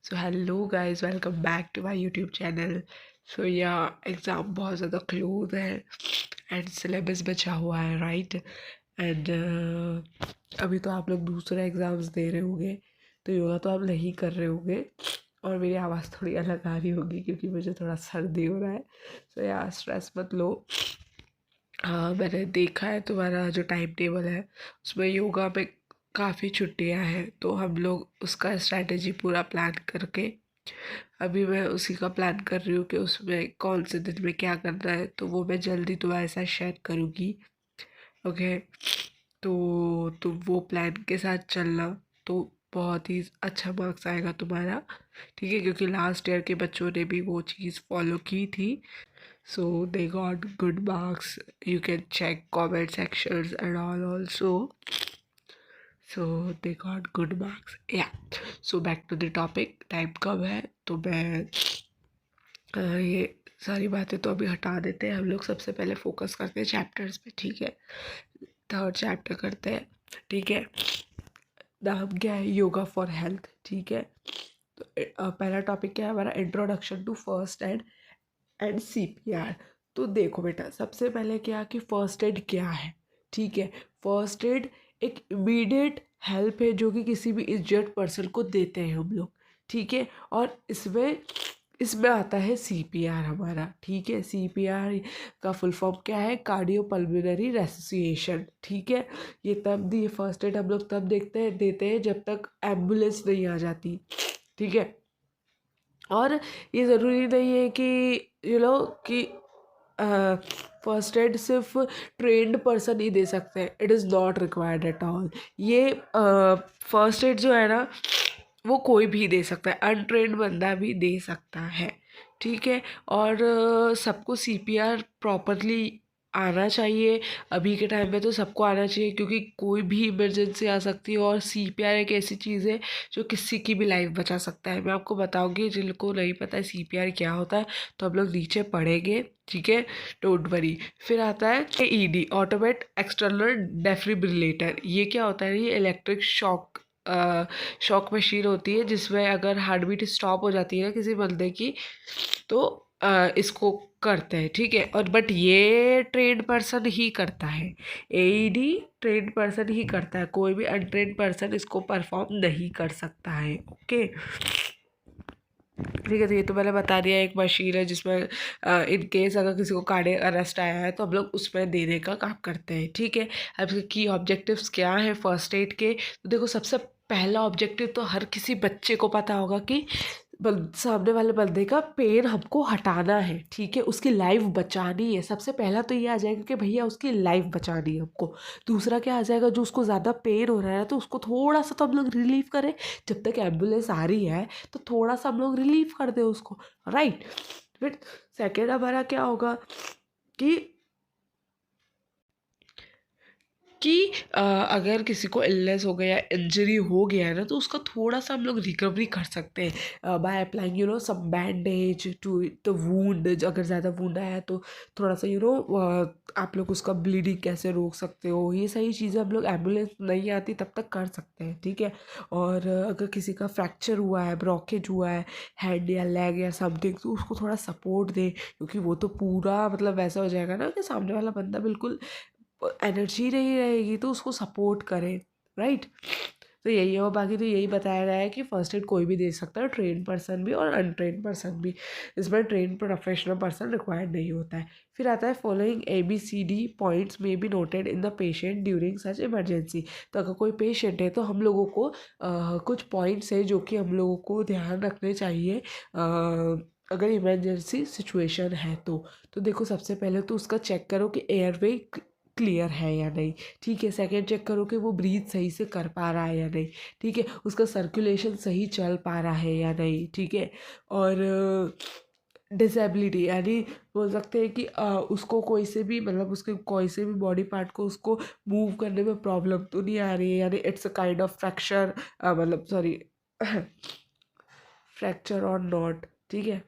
So hello guys, welcome back to my YouTube channel. So या exam बहुत ज़्यादा close है एंड सिलेबस बचा हुआ है, राइट। एंड अभी तो आप लोग दूसरे एग्ज़ाम्स दे रहे होंगे, तो योगा तो आप नहीं कर रहे होंगे और मेरी आवाज़ थोड़ी अलग आ रही होगी क्योंकि मुझे थोड़ा सर्दी हो रहा है। सो या स्ट्रेस मत लो। हाँ, मैंने देखा है तुम्हारा जो टाइम टेबल है उसमें योगा में काफ़ी छुट्टियां हैं, तो हम लोग उसका स्ट्रैटेजी पूरा प्लान करके अभी मैं उसी का प्लान कर रही हूँ कि उसमें कौन से दिन में क्या करना है, तो वो मैं जल्दी तुम्हारे साथ शेयर करूँगी। ओके, तो तुम वो प्लान के साथ चलना, तो बहुत ही अच्छा मार्क्स आएगा तुम्हारा। ठीक है, क्योंकि लास्ट ईयर के बच्चों ने भी वो चीज़ फॉलो की थी, so they got good marks. You can check comment sections and all also. So they got good marks, yeah. So back to the topic, time कब है, तो मैं ये सारी बातें तो अभी हटा देते हैं। हम लोग सबसे पहले फोकस करते हैं चैप्टर्स पे, ठीक है। थर्ड चैप्टर करते हैं, ठीक है। नाम क्या है? योगा फॉर हेल्थ, ठीक है। तो पहला टॉपिक क्या है हमारा? Introduction to first and CPR. तो देखो बेटा, सबसे पहले क्या कि फर्स्ट एड क्या है, ठीक है। फर्स्ट एड एक इमीडिएट हेल्प है जो कि किसी भी इंजर्ड पर्सन को देते हैं हम लोग, ठीक है। और इसमें इसमें आता है सीपीआर हमारा, ठीक है। सीपीआर का फुल फॉर्म क्या है? कार्डियो पल्मोनरी रेसुसिएशन, ठीक है। ये तब दी फर्स्ट एड हम लोग तब देते हैं जब तक एम्बुलेंस नहीं आ जाती, ठीक है। और ये ज़रूरी नहीं है कि कि फर्स्ट एड सिर्फ ट्रेंड पर्सन ही दे सकते हैं। It is not required at all. ये फर्स्ट एड जो है ना, वो कोई भी दे सकता है, अनट्रेंड बंदा भी दे सकता है, ठीक है। और सबको सीपीआर प्रॉपरली आना चाहिए। अभी के टाइम में तो सबको आना चाहिए, क्योंकि कोई भी इमरजेंसी आ सकती है और सीपीआर एक ऐसी चीज़ है जो किसी की भी लाइफ बचा सकता है। मैं आपको बताऊंगी, जिनको नहीं पता है सीपीआर क्या होता है तो हम लोग नीचे पढ़ेंगे, ठीक है। Don't worry. फिर आता है ईडी, ऑटोमेट एक्सटर्नल डेफिब्रिलेटर। ये क्या होता है? ये इलेक्ट्रिक शॉक मशीन होती है जिसमें अगर हार्ट बीट स्टॉप हो जाती है ना किसी बंदे की, तो इसको करते हैं, ठीक है। और बट ये ट्रेन्ड पर्सन ही करता है, एईडी ट्रेन्ड पर्सन ही करता है, कोई भी अनट्रेन्ड पर्सन इसको परफॉर्म नहीं कर सकता है, ओके। ठीक है, तो ये तो मैंने बता दिया, एक मशीन है जिसमें इन केस अगर किसी को कार्डियक अरेस्ट आया है तो हम लोग उसमें देने का काम करते हैं, ठीक है। अब इसके की ऑब्जेक्टिव्स क्या है फर्स्ट एड के? तो देखो, सबसे पहला ऑब्जेक्टिव तो हर किसी बच्चे को पता होगा कि सामने वाले बंदे का पेन हमको हटाना है, ठीक है। उसकी लाइफ बचानी है। सबसे पहला तो ये आ जाएगा कि भैया उसकी लाइफ बचानी है हमको। दूसरा क्या आ जाएगा? जो उसको ज़्यादा पेन हो रहा है तो उसको थोड़ा सा तो हम लोग रिलीव करें। जब तक एम्बुलेंस आ रही है तो थोड़ा सा हम लोग रिलीव कर दे उसको, राइट। फिर सेकेंड हमारा क्या होगा कि अगर किसी को इलनेस हो गया, इंजरी हो गया है ना, तो उसका थोड़ा सा हम लोग रिकवरी कर सकते हैं by applying some bandage to the wound. अगर ज़्यादा वूंड आया तो थोड़ा सा आप लोग उसका ब्लीडिंग कैसे रोक सकते हो, ये सही चीज़ें हम लोग एम्बुलेंस नहीं आती तब तक कर सकते हैं, ठीक है। और अगर किसी का फ्रैक्चर हुआ है, ब्रोकेज हुआ है हैंड या लेग या समथिंग, तो उसको थोड़ा सपोर्ट दें, क्योंकि वो तो पूरा मतलब वैसा हो जाएगा ना कि सामने वाला बंदा बिल्कुल एनर्जी नहीं रहेगी, तो उसको सपोर्ट करें, राइट। तो यही है। और बाकी तो यही बताया गया है कि फर्स्ट एड कोई भी दे सकता है, ट्रेन पर्सन भी और अनट्रेन पर्सन भी। इसमें ट्रेन प्रोफेशनल पर्सन रिक्वायर्ड नहीं होता है। फिर आता है फॉलोइंग ABCD पॉइंट्स में be noted in the patient during such emergency. तो अगर कोई पेशेंट है तो हम लोगों को कुछ पॉइंट्स है जो कि हम लोगों को ध्यान रखने चाहिए अगर इमरजेंसी सिचुएशन है तो देखो, सबसे पहले तो उसका चेक करो कि एयरवे क्लियर है या नहीं, ठीक है। सेकंड, चेक करो कि वो ब्रीथ सही से कर पा रहा है या नहीं, ठीक है। उसका सर्कुलेशन सही चल पा रहा है या नहीं, ठीक है। और डिसेबिलिटी यानी बोल सकते हैं कि उसको कोई से भी मतलब उसके कोई से भी बॉडी पार्ट को उसको मूव करने में प्रॉब्लम तो नहीं आ रही है, यानी it's a kind of fracture, मतलब सॉरी फ्रैक्चर और नॉट, ठीक है।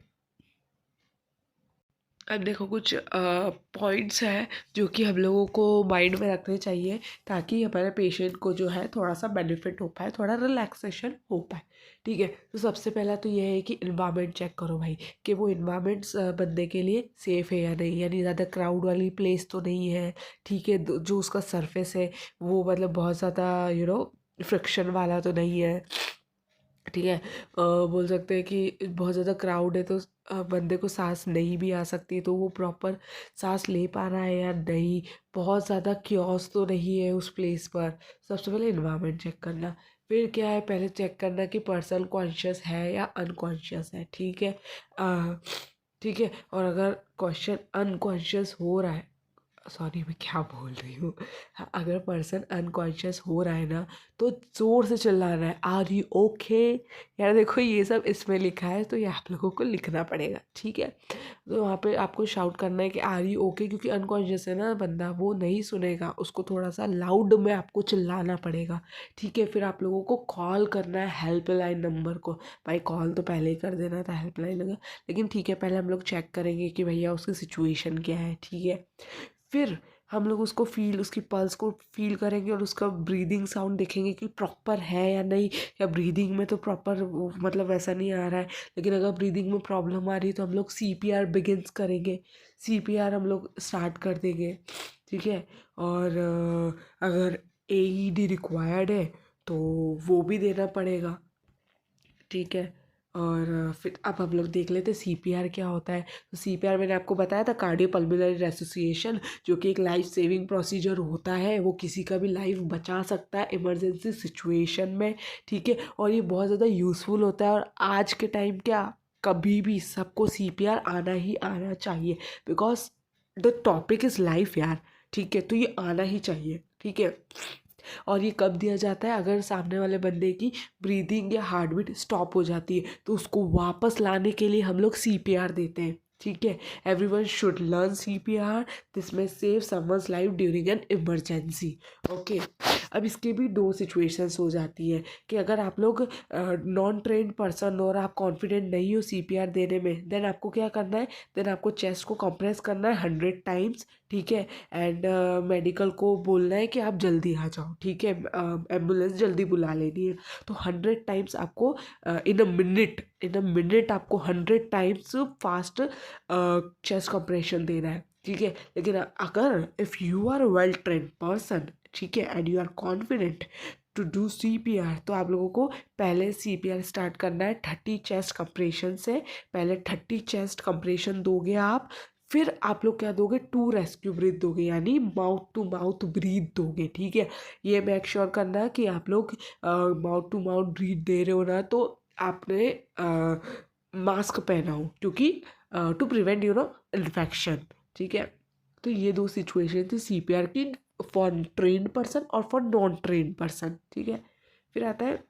अब देखो कुछ पॉइंट्स हैं जो कि हम लोगों को माइंड में रखने चाहिए ताकि हमारे पेशेंट को जो है थोड़ा सा बेनिफिट हो पाए, थोड़ा रिलैक्सेशन हो पाए। ठीक है, तो सबसे पहला तो ये है कि इन्वायरमेंट चेक करो भाई कि वो इन्वायरमेंट्स बंदे के लिए सेफ़ है या नहीं, यानी ज़्यादा क्राउड वाली प्लेस तो नहीं है। ठीक है, जो उसका सरफेस है वो मतलब बहुत ज़्यादा फ्रिक्शन वाला तो नहीं है। ठीक है, बोल सकते हैं कि बहुत ज़्यादा क्राउड है तो बंदे को सांस नहीं भी आ सकती, तो वो प्रॉपर सांस ले पा रहा है या नहीं, बहुत ज़्यादा क्योस तो नहीं है उस प्लेस पर। सबसे पहले इन्वायरमेंट चेक करना। फिर क्या है, पहले चेक करना कि पर्सन कॉन्शियस है या अनकॉन्शियस है। ठीक है, ठीक है, और अगर क्वेश्चन अनकॉन्शियस हो रहा है, सॉरी मैं क्या बोल रही हूँ, हाँ, अगर पर्सन अनकॉन्शियस हो रहा है ना तो ज़ोर से चिल्लाना है, आर यू ओके। यार देखो ये सब इसमें लिखा है तो ये आप लोगों को लिखना पड़ेगा। ठीक है, तो वहाँ पे आपको शाउट करना है कि आर यू ओके, क्योंकि अनकॉन्शियस है ना बंदा, वो नहीं सुनेगा, उसको थोड़ा सा लाउड में आपको चिल्लाना पड़ेगा। ठीक है, फिर आप लोगों को कॉल करना है हेल्पलाइन नंबर को। भाई कॉल तो पहले ही कर देना था हेल्पलाइन लगा, लेकिन ठीक है, पहले हम लोग चेक करेंगे कि भैया उसकी सिचुएशन क्या है। ठीक है, फिर हम लोग उसको फील, उसकी पल्स को फील करेंगे और उसका ब्रीदिंग साउंड देखेंगे कि प्रॉपर है या नहीं, या ब्रीदिंग में तो प्रॉपर मतलब वैसा नहीं आ रहा है। लेकिन अगर ब्रीदिंग में प्रॉब्लम आ रही है तो हम लोग सीपीआर बिगिंस करेंगे, सीपीआर हम लोग स्टार्ट कर देंगे। ठीक है, और अगर एईडी रिक्वायर्ड है तो वो भी देना पड़ेगा। ठीक है, और फिर अब हम लोग देख लेते हैं सीपीआर क्या होता है। तो सीपीआर मैंने आपको बताया था, कार्डियोपल्मोनरी रेसुसिएशन, जो कि एक लाइफ सेविंग प्रोसीजर होता है, वो किसी का भी लाइफ बचा सकता है इमरजेंसी सिचुएशन में। ठीक है, और ये बहुत ज़्यादा यूज़फुल होता है, और आज के टाइम क्या, कभी भी सबको सीपीआर आना ही आना चाहिए, because the topic is life यार। ठीक है, तो ये आना ही चाहिए। ठीक है, और ये कब दिया जाता है, अगर सामने वाले बंदे की ब्रीदिंग या हार्ट बीट स्टॉप हो जाती है तो उसको वापस लाने के लिए हम लोग सीपीआर देते हैं। ठीक है, everyone should learn CPR, this may save someone's life during an emergency. Okay, अब इसके भी दो सिचुएशंस हो जाती है कि अगर आप लोग नॉन ट्रेन्ड पर्सन और आप कॉन्फिडेंट नहीं हो सीपीआर देने में, देन आपको क्या करना है, देन आपको चेस्ट को कंप्रेस करना है 100 टाइम्स। ठीक है, एंड मेडिकल को बोलना है कि आप जल्दी आ जाओ। ठीक है, एम्बुलेंस जल्दी बुला लेनी है। तो 100 टाइम्स आपको इन अ मिनट आपको 100 टाइम्स फास्ट चेस्ट कंप्रेशन देना है। ठीक है, लेकिन अगर if you are well trained person, ठीक है, and you are confident to do CPR, तो आप लोगों को पहले सीपीआर स्टार्ट करना है 30 चेस्ट कंप्रेशन से। पहले 30 चेस्ट कंप्रेशन दोगे आप, फिर आप लोग क्या दोगे, 2 रेस्क्यू ब्रीथ दोगे, यानी माउथ टू माउथ ब्रीथ दोगे। ठीक है, ये मेक श्योर करना कि आप लोग माउथ टू माउथ ब्रीथ दे रहे हो ना, तो आपने मास्क पहना हो, क्योंकि टू प्रिवेंट इन्फेक्शन। ठीक है, तो ये दो सिचुएशन थी सीपीआर की, फॉर ट्रेन्ड पर्सन और फॉर नॉन ट्रेन्ड पर्सन। ठीक है, फिर आता है,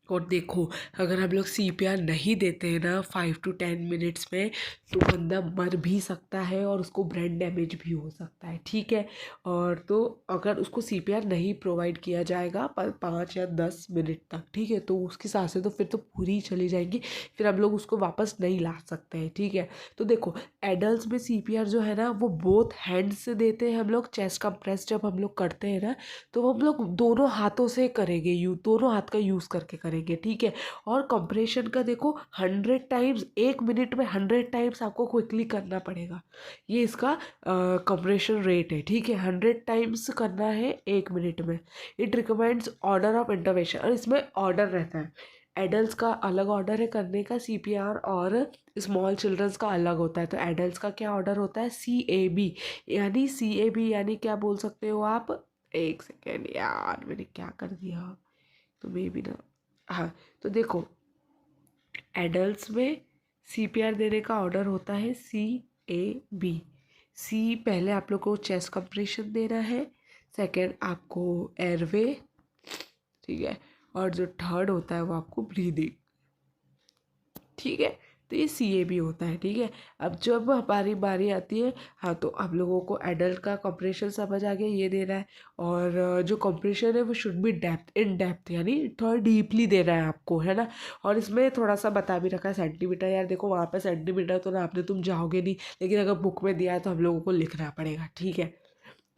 और देखो अगर हम लोग सीपीआर नहीं देते हैं ना 5 to 10 मिनट्स में, तो बंदा मर भी सकता है और उसको ब्रेन डैमेज भी हो सकता है। ठीक है, और तो अगर उसको सीपीआर नहीं प्रोवाइड किया जाएगा पर 5 या 10 मिनट तक, ठीक है, तो उसकी सांसें तो फिर तो पूरी ही चली जाएंगी, फिर हम लोग उसको वापस नहीं ला सकते हैं। ठीक है, तो देखो एडल्ट में सीपीआर जो है ना वो बोथ हैंड से देते हैं हम लोग। चेस्ट कंप्रेस जब हम लोग करते हैं ना तो हम लोग दोनों हाथों से करेंगे, दोनों हाथ का यूज़ करके करेंगे। ठीक है, और कंप्रेशन का देखो 100 टाइम्स, 1 मिनट में 100 टाइम्स आपको क्विकली करना पड़ेगा। ये इसका कंप्रेशन रेट है। ठीक है, 100 टाइम्स करना है 1 मिनट में। It recommends order of intervention, और इसमें ऑर्डर रहता है। एडल्ट्स का अलग ऑर्डर है करने का सीपीआर, और स्मॉल चिल्ड्रंस का अलग होता है। तो एडल्ट्स का क्या ऑर्डर होता है, CAB, यानी CAB यानी क्या बोल सकते हो आप, एक सेकेंड यार मैंने क्या कर दिया, तो मे भी ना, हाँ, तो देखो एडल्ट्स में सीपीआर देने का ऑर्डर होता है CAB। सी पहले आप लोग को चेस्ट कंप्रेशन देना है, सेकेंड आपको एयरवे, ठीक है, और जो थर्ड होता है वो आपको ब्रीदिंग। ठीक है, तो ये CAB होता है, ठीक है। अब जब हमारी बारी आती है, हाँ, तो आप लोगों को एडल्ट का कंप्रेशन समझ आ गया, ये दे रहा है। और जो कंप्रेशन है वो should be depth, in depth, यानी थोड़ा डीपली दे रहा है आपको, है ना। और इसमें थोड़ा सा बता भी रखा है सेंटीमीटर। यार देखो वहाँ पे सेंटीमीटर तो नापने तुम जाओगे नहीं, लेकिन अगर बुक में दिया है तो हम लोगों को लिखना पड़ेगा, ठीक है।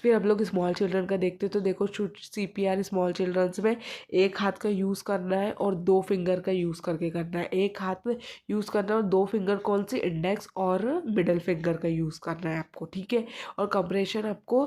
फिर हम लोग स्मॉल चिल्ड्रन का देखते तो देखो CPR स्मॉल चिल्ड्रंस में एक हाथ का यूज़ करना है और 2 फिंगर का यूज़ करके करना है। एक हाथ में यूज़ करना है और 2 फिंगर कौन सी, इंडेक्स और मिडल फिंगर का यूज़ करना है आपको, ठीक है। और कंप्रेशन आपको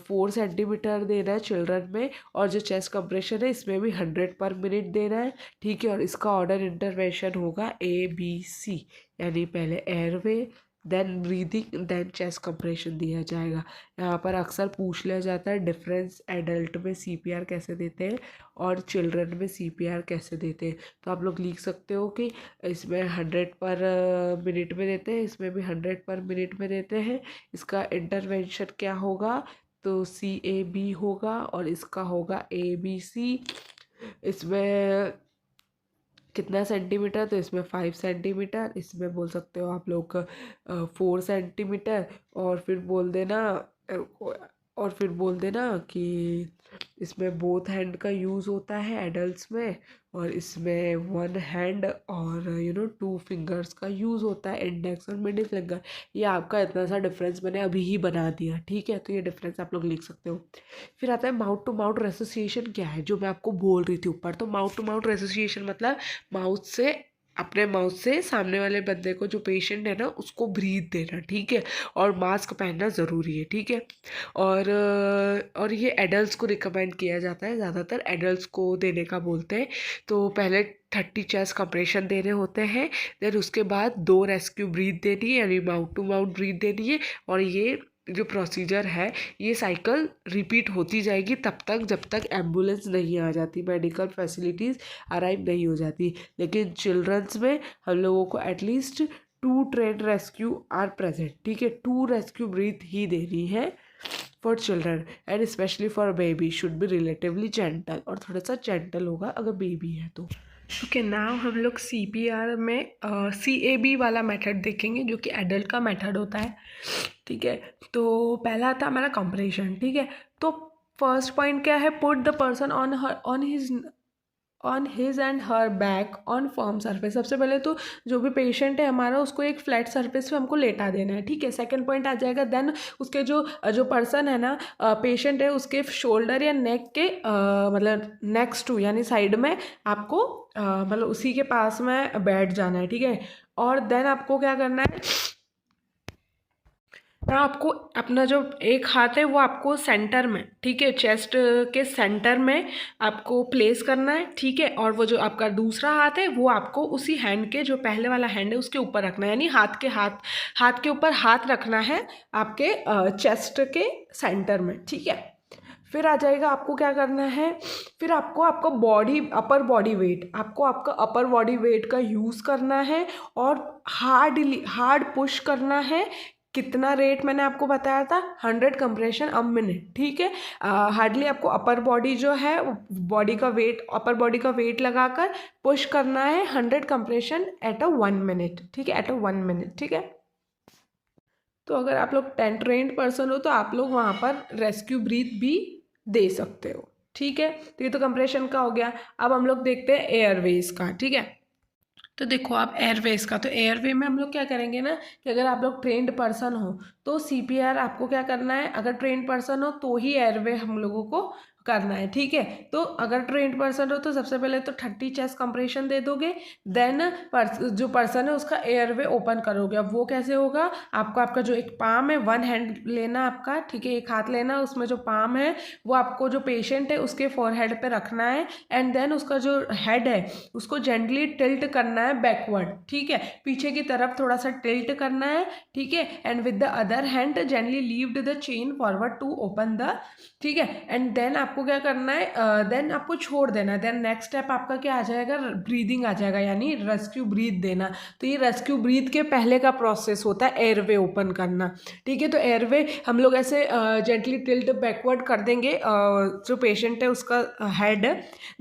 4 सेंटीमीटर देना है चिल्ड्रन में। और जो चेस्ट कंप्रेशन है इसमें भी 100 पर मिनट देना है, ठीक है। और इसका ऑर्डर इंटरवेंशन होगा ABC, यानी पहले airway, then breathing, then chest compression दिया जाएगा। यहाँ पर अक्सर पूछ लिया जाता है डिफरेंस एडल्ट में CPR कैसे देते हैं और चिल्ड्रन में CPR कैसे देते हैं। तो आप लोग लिख सकते हो कि इसमें 100 पर मिनट में देते हैं, इसमें भी 100 पर मिनट में देते हैं। इसका इंटरवेंशन क्या होगा, तो CAB होगा और इसका होगा ABC। इसमें कितना सेंटीमीटर, तो इसमें 5 सेंटीमीटर, इसमें बोल सकते हो आप लोग 4 सेंटीमीटर। और फिर बोल देना और फिर बोल देना कि इसमें बोथ हैंड का यूज़ होता है एडल्ट्स में, और इसमें 1 हैंड और 2 फिंगर्स का यूज़ होता है, इंडेक्स और मिडिल फिंगर। ये आपका इतना सा डिफरेंस मैंने अभी ही बना दिया, ठीक है। तो ये डिफरेंस आप लोग लिख सकते हो। फिर आता है माउथ टू माउथ रेसोसिएशन क्या है, जो मैं आपको बोल रही थी ऊपर। तो माउथ टू माउथ रेसोसिएशन मतलब माउथ से, अपने माउथ से सामने वाले बंदे को, जो पेशेंट है ना, उसको ब्रीथ देना, ठीक है। और मास्क पहनना ज़रूरी है, ठीक है। और ये एडल्ट्स को रिकमेंड किया जाता है, ज़्यादातर एडल्ट्स को देने का बोलते हैं। तो पहले 30 चेस्ट कंप्रेशन देने होते हैं, देन उसके बाद 2 रेस्क्यू ब्रीथ देनी है, यानी माउथ टू माउथ ब्रीथ देनी है। और ये जो प्रोसीजर है, ये साइकिल रिपीट होती जाएगी तब तक जब तक एम्बुलेंस नहीं आ जाती, मेडिकल फैसिलिटीज़ अराइव नहीं हो जाती। लेकिन चिल्ड्रंस में हम लोगों को at least 2 train rescue are present, ठीक है। 2 रेस्क्यू ब्रीथ ही देनी है for children, and specially for baby should be relatively gentle, और थोड़ा सा जेंटल होगा अगर बेबी है तो। ओके, नाउ हम लोग CPR में CAB वाला मेथड देखेंगे, जो कि एडल्ट का मेथड होता है, ठीक है। तो पहला था हमारा कंप्रेशन, ठीक है। तो फर्स्ट पॉइंट क्या है, put the person on his and her back on firm surface. सबसे पहले तो जो भी पेशेंट है हमारा, उसको एक फ्लैट सरफेस पे हमको लेटा देना है, ठीक है। सेकंड पॉइंट आ जाएगा, देन उसके जो पर्सन है ना, पेशेंट है, उसके शोल्डर या नेक के मतलब नेक्स्ट टू, यानी साइड में आपको मतलब उसी के पास में बैठ जाना है, ठीक है। और देन आपको क्या करना है, ना आपको अपना जो एक हाथ है वो आपको सेंटर में, ठीक है, चेस्ट के सेंटर में आपको प्लेस करना है, ठीक है। और वो जो आपका दूसरा हाथ है वो आपको उसी हैंड के, जो पहले वाला हैंड है उसके ऊपर रखना है, यानी हाथ के ऊपर हाथ रखना है आपके चेस्ट के सेंटर में, ठीक है। फिर आ जाएगा आपको क्या करना है, फिर आपको आपका अपर बॉडी वेट का यूज़ करना है, और हार्ड पुश करना है। कितना रेट मैंने आपको बताया था, 100 कंप्रेशन अ मिनट, ठीक है। हार्डली आपको अपर बॉडी जो है, अपर बॉडी का वेट लगाकर पुश करना है 100 कंप्रेशन एट अ 1 मिनट, ठीक है, एट अ 1 मिनट, ठीक है। तो अगर आप लोग ट्रेंड पर्सन हो तो आप लोग वहाँ पर रेस्क्यू ब्रीथ भी दे सकते हो, ठीक है। तो ये तो कंप्रेशन का हो गया। अब हम लोग देखते हैं एयरवेज का, ठीक है। तो देखो आप एयरवेज का, तो एयरवे में हम लोग क्या करेंगे ना, कि अगर आप लोग ट्रेंड पर्सन हो तो CPR आपको क्या करना है, अगर ट्रेंड पर्सन हो तो ही एयरवे हम लोगों को करना है, ठीक है। तो अगर ट्रेंड पर्सन हो तो सबसे पहले तो 30 चेस्ट कंप्रेशन दे दोगे, देन जो पर्सन है उसका एयरवे ओपन करोगे। अब वो कैसे होगा, आपका जो एक पाम है, 1 हैंड लेना आपका, ठीक है, एक हाथ लेना, उसमें जो पाम है वो आपको जो पेशेंट है उसके फोरहेड पे रखना है, एंड देन उसका जो हेड है उसको जेंटली टिल्ट करना है बैकवर्ड, ठीक है, पीछे की तरफ थोड़ा सा टिल्ट करना है, ठीक है। And with the other hand gently lift the chin forward to open the, ठीक है। एंड देन आपको क्या करना है, देन आपको छोड़ देना है। देन नेक्स्ट स्टेप आपका क्या आ जाएगा, ब्रीदिंग आ जाएगा, यानी रेस्क्यू ब्रीथ देना। तो ये रेस्क्यू ब्रीथ के पहले का प्रोसेस होता है एयरवे ओपन करना, ठीक है। तो एयरवे हम लोग ऐसे जेंटली टिल्ट बैकवर्ड कर देंगे जो पेशेंट है उसका हेड,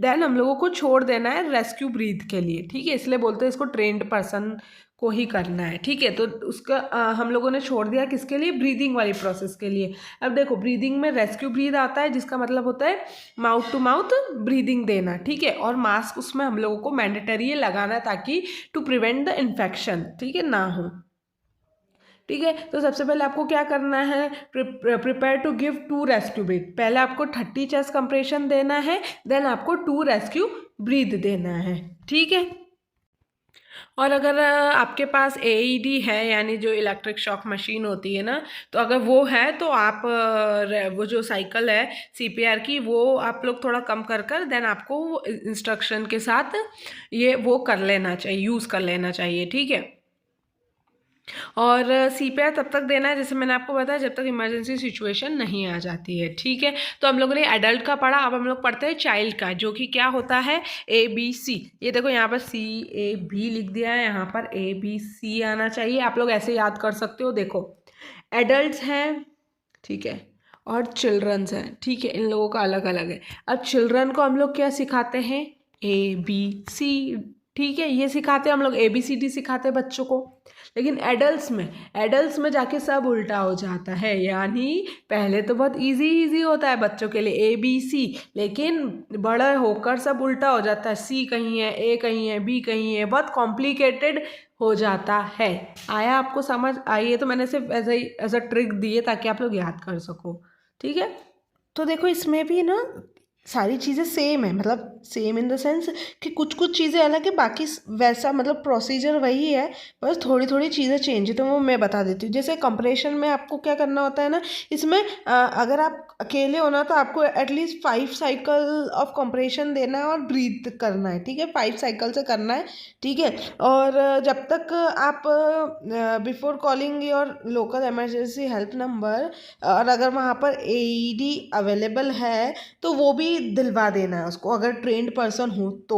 देन हम लोगों को छोड़ देना है रेस्क्यू ब्रीथ के लिए, ठीक है। इसलिए बोलते हैं इसको ट्रेंड पर्सन को ही करना है, ठीक है। तो उसका हम लोगों ने छोड़ दिया किसके लिए, ब्रीदिंग वाली प्रोसेस के लिए। अब देखो ब्रीदिंग में रेस्क्यू ब्रीद आता है जिसका मतलब होता है माउथ टू माउथ ब्रीदिंग देना, ठीक है। और मास्क उसमें हम लोगों को मैंडेटरी है लगाना ताकि टू प्रिवेंट द इन्फेक्शन, ठीक है, ना हो, ठीक है। तो सबसे पहले आपको क्या करना है, prepare to give 2 rescue breath. पहले आपको 30 चेस्ट कंप्रेशन देना है, देन आपको 2 रेस्क्यू ब्रीथ देना है, ठीक है। और अगर आपके पास एईडी है यानी जो इलेक्ट्रिक शॉक मशीन होती है ना, तो अगर वो है तो आप वो जो साइकिल है सीपीआर की वो आप लोग थोड़ा कम कर कर देन आपको इंस्ट्रक्शन के साथ ये वो कर लेना चाहिए, यूज़ कर लेना चाहिए, ठीक है। और सीपीआर तब तक देना है जैसे मैंने आपको बताया जब तक इमरजेंसी सिचुएशन नहीं आ जाती है, ठीक है। तो हम लोगों ने एडल्ट का पढ़ा, अब हम लोग पढ़ते हैं चाइल्ड का, जो कि क्या होता है ABC। ये देखो यहाँ पर CAB लिख दिया है, यहाँ पर ABC आना चाहिए, आप लोग ऐसे याद कर सकते हो। देखो एडल्ट हैं, ठीक है, और चिल्ड्रंस हैं, ठीक है, इन लोगों का अलग अलग है। अब चिल्ड्रन को हम लोग क्या सिखाते हैं, ABC, ठीक है, ये सिखाते हैं हम लोग, ABCD सिखाते हैं बच्चों को। लेकिन एडल्ट्स में जाके सब उल्टा हो जाता है, यानी पहले तो बहुत इजी होता है बच्चों के लिए ABC, लेकिन बड़ा होकर सब उल्टा हो जाता है, C कहीं है, A कहीं है, B कहीं है, बहुत कॉम्प्लिकेटेड हो जाता है। आया आपको समझ आई? तो मैंने सिर्फ एज अ ट्रिक दी है ताकि आप लोग याद कर सको, ठीक है। तो देखो इसमें भी ना सारी चीज़ें सेम है, मतलब सेम इन द सेंस कि कुछ कुछ चीज़ें अलग है, बाकी वैसा मतलब प्रोसीजर वही है, बस थोड़ी थोड़ी चीज़ें चेंज है। तो वो मैं बता देती हूँ। जैसे कंप्रेशन में आपको क्या करना होता है ना, इसमें अगर आप अकेले हो ना तो आपको एटलीस्ट 5 साइकिल ऑफ कंप्रेशन देना है और ब्रीथ करना है, ठीक है, 5 साइकिल से करना है, ठीक है। और जब तक आप before calling your local emergency help number, और अगर वहाँ पर AED अवेलेबल है तो वो भी दिलवा देना है उसको, अगर ट्रेंड पर्सन हो तो,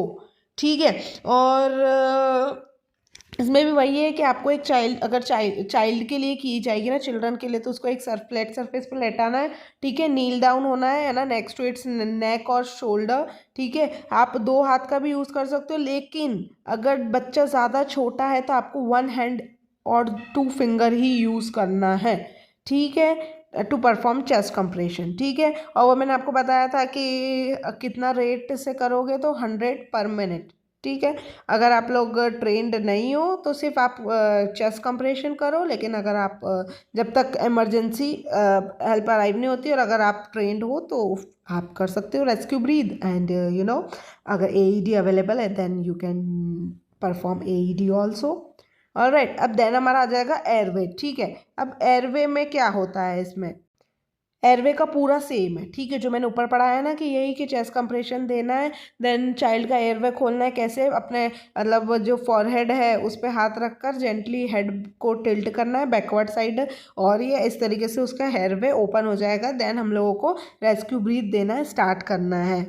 ठीक है। और इसमें भी वही है कि आपको एक चाइल्ड, अगर चाइल्ड के लिए की जाएगी ना, चिल्ड्रन के लिए, तो उसको एक फ्लैट सरफेस पे लेटाना है, ठीक है, नील डाउन होना है ना, नेक्स्ट टू इट्स नेक और शोल्डर, ठीक है। आप 2 हाथ का भी यूज़ कर सकते हो, लेकिन अगर बच्चा ज़्यादा छोटा है तो आपको 1 हैंड और 2 फिंगर ही यूज़ करना है, ठीक है, टू परफॉर्म चेस्ट कंप्रेशन, ठीक है। और वो मैंने आपको बताया था कि कितना रेट से करोगे, तो 100 पर मिनट, ठीक है। अगर आप लोग ट्रेंड नहीं हो तो सिर्फ आप चेस्ट कंप्रेशन करो, लेकिन अगर आप जब तक इमरजेंसी हेल्प अराइव नहीं होती और अगर आप ट्रेंड हो तो आप कर सकते हो रेस्क्यू ब्रीद एंड अगर AED अवेलेबल है then you can perform AED also. Alright, अब देन हमारा आ जाएगा एयरवे, ठीक है। अब एयरवे में क्या होता है, इसमें एयरवे का पूरा सेम है, ठीक है, जो मैंने ऊपर पढ़ा है ना कि यही कि चेस्ट कंप्रेशन देना है, देन चाइल्ड का एयरवे खोलना है, कैसे, अपने मतलब जो फॉरहेड है उस पर हाथ रखकर जेंटली हेड को टिल्ट करना है बैकवर्ड साइड, और ये इस तरीके से उसका एयरवे ओपन हो जाएगा, देन हम लोगों को रेस्क्यू ब्रीथ देना स्टार्ट करना है।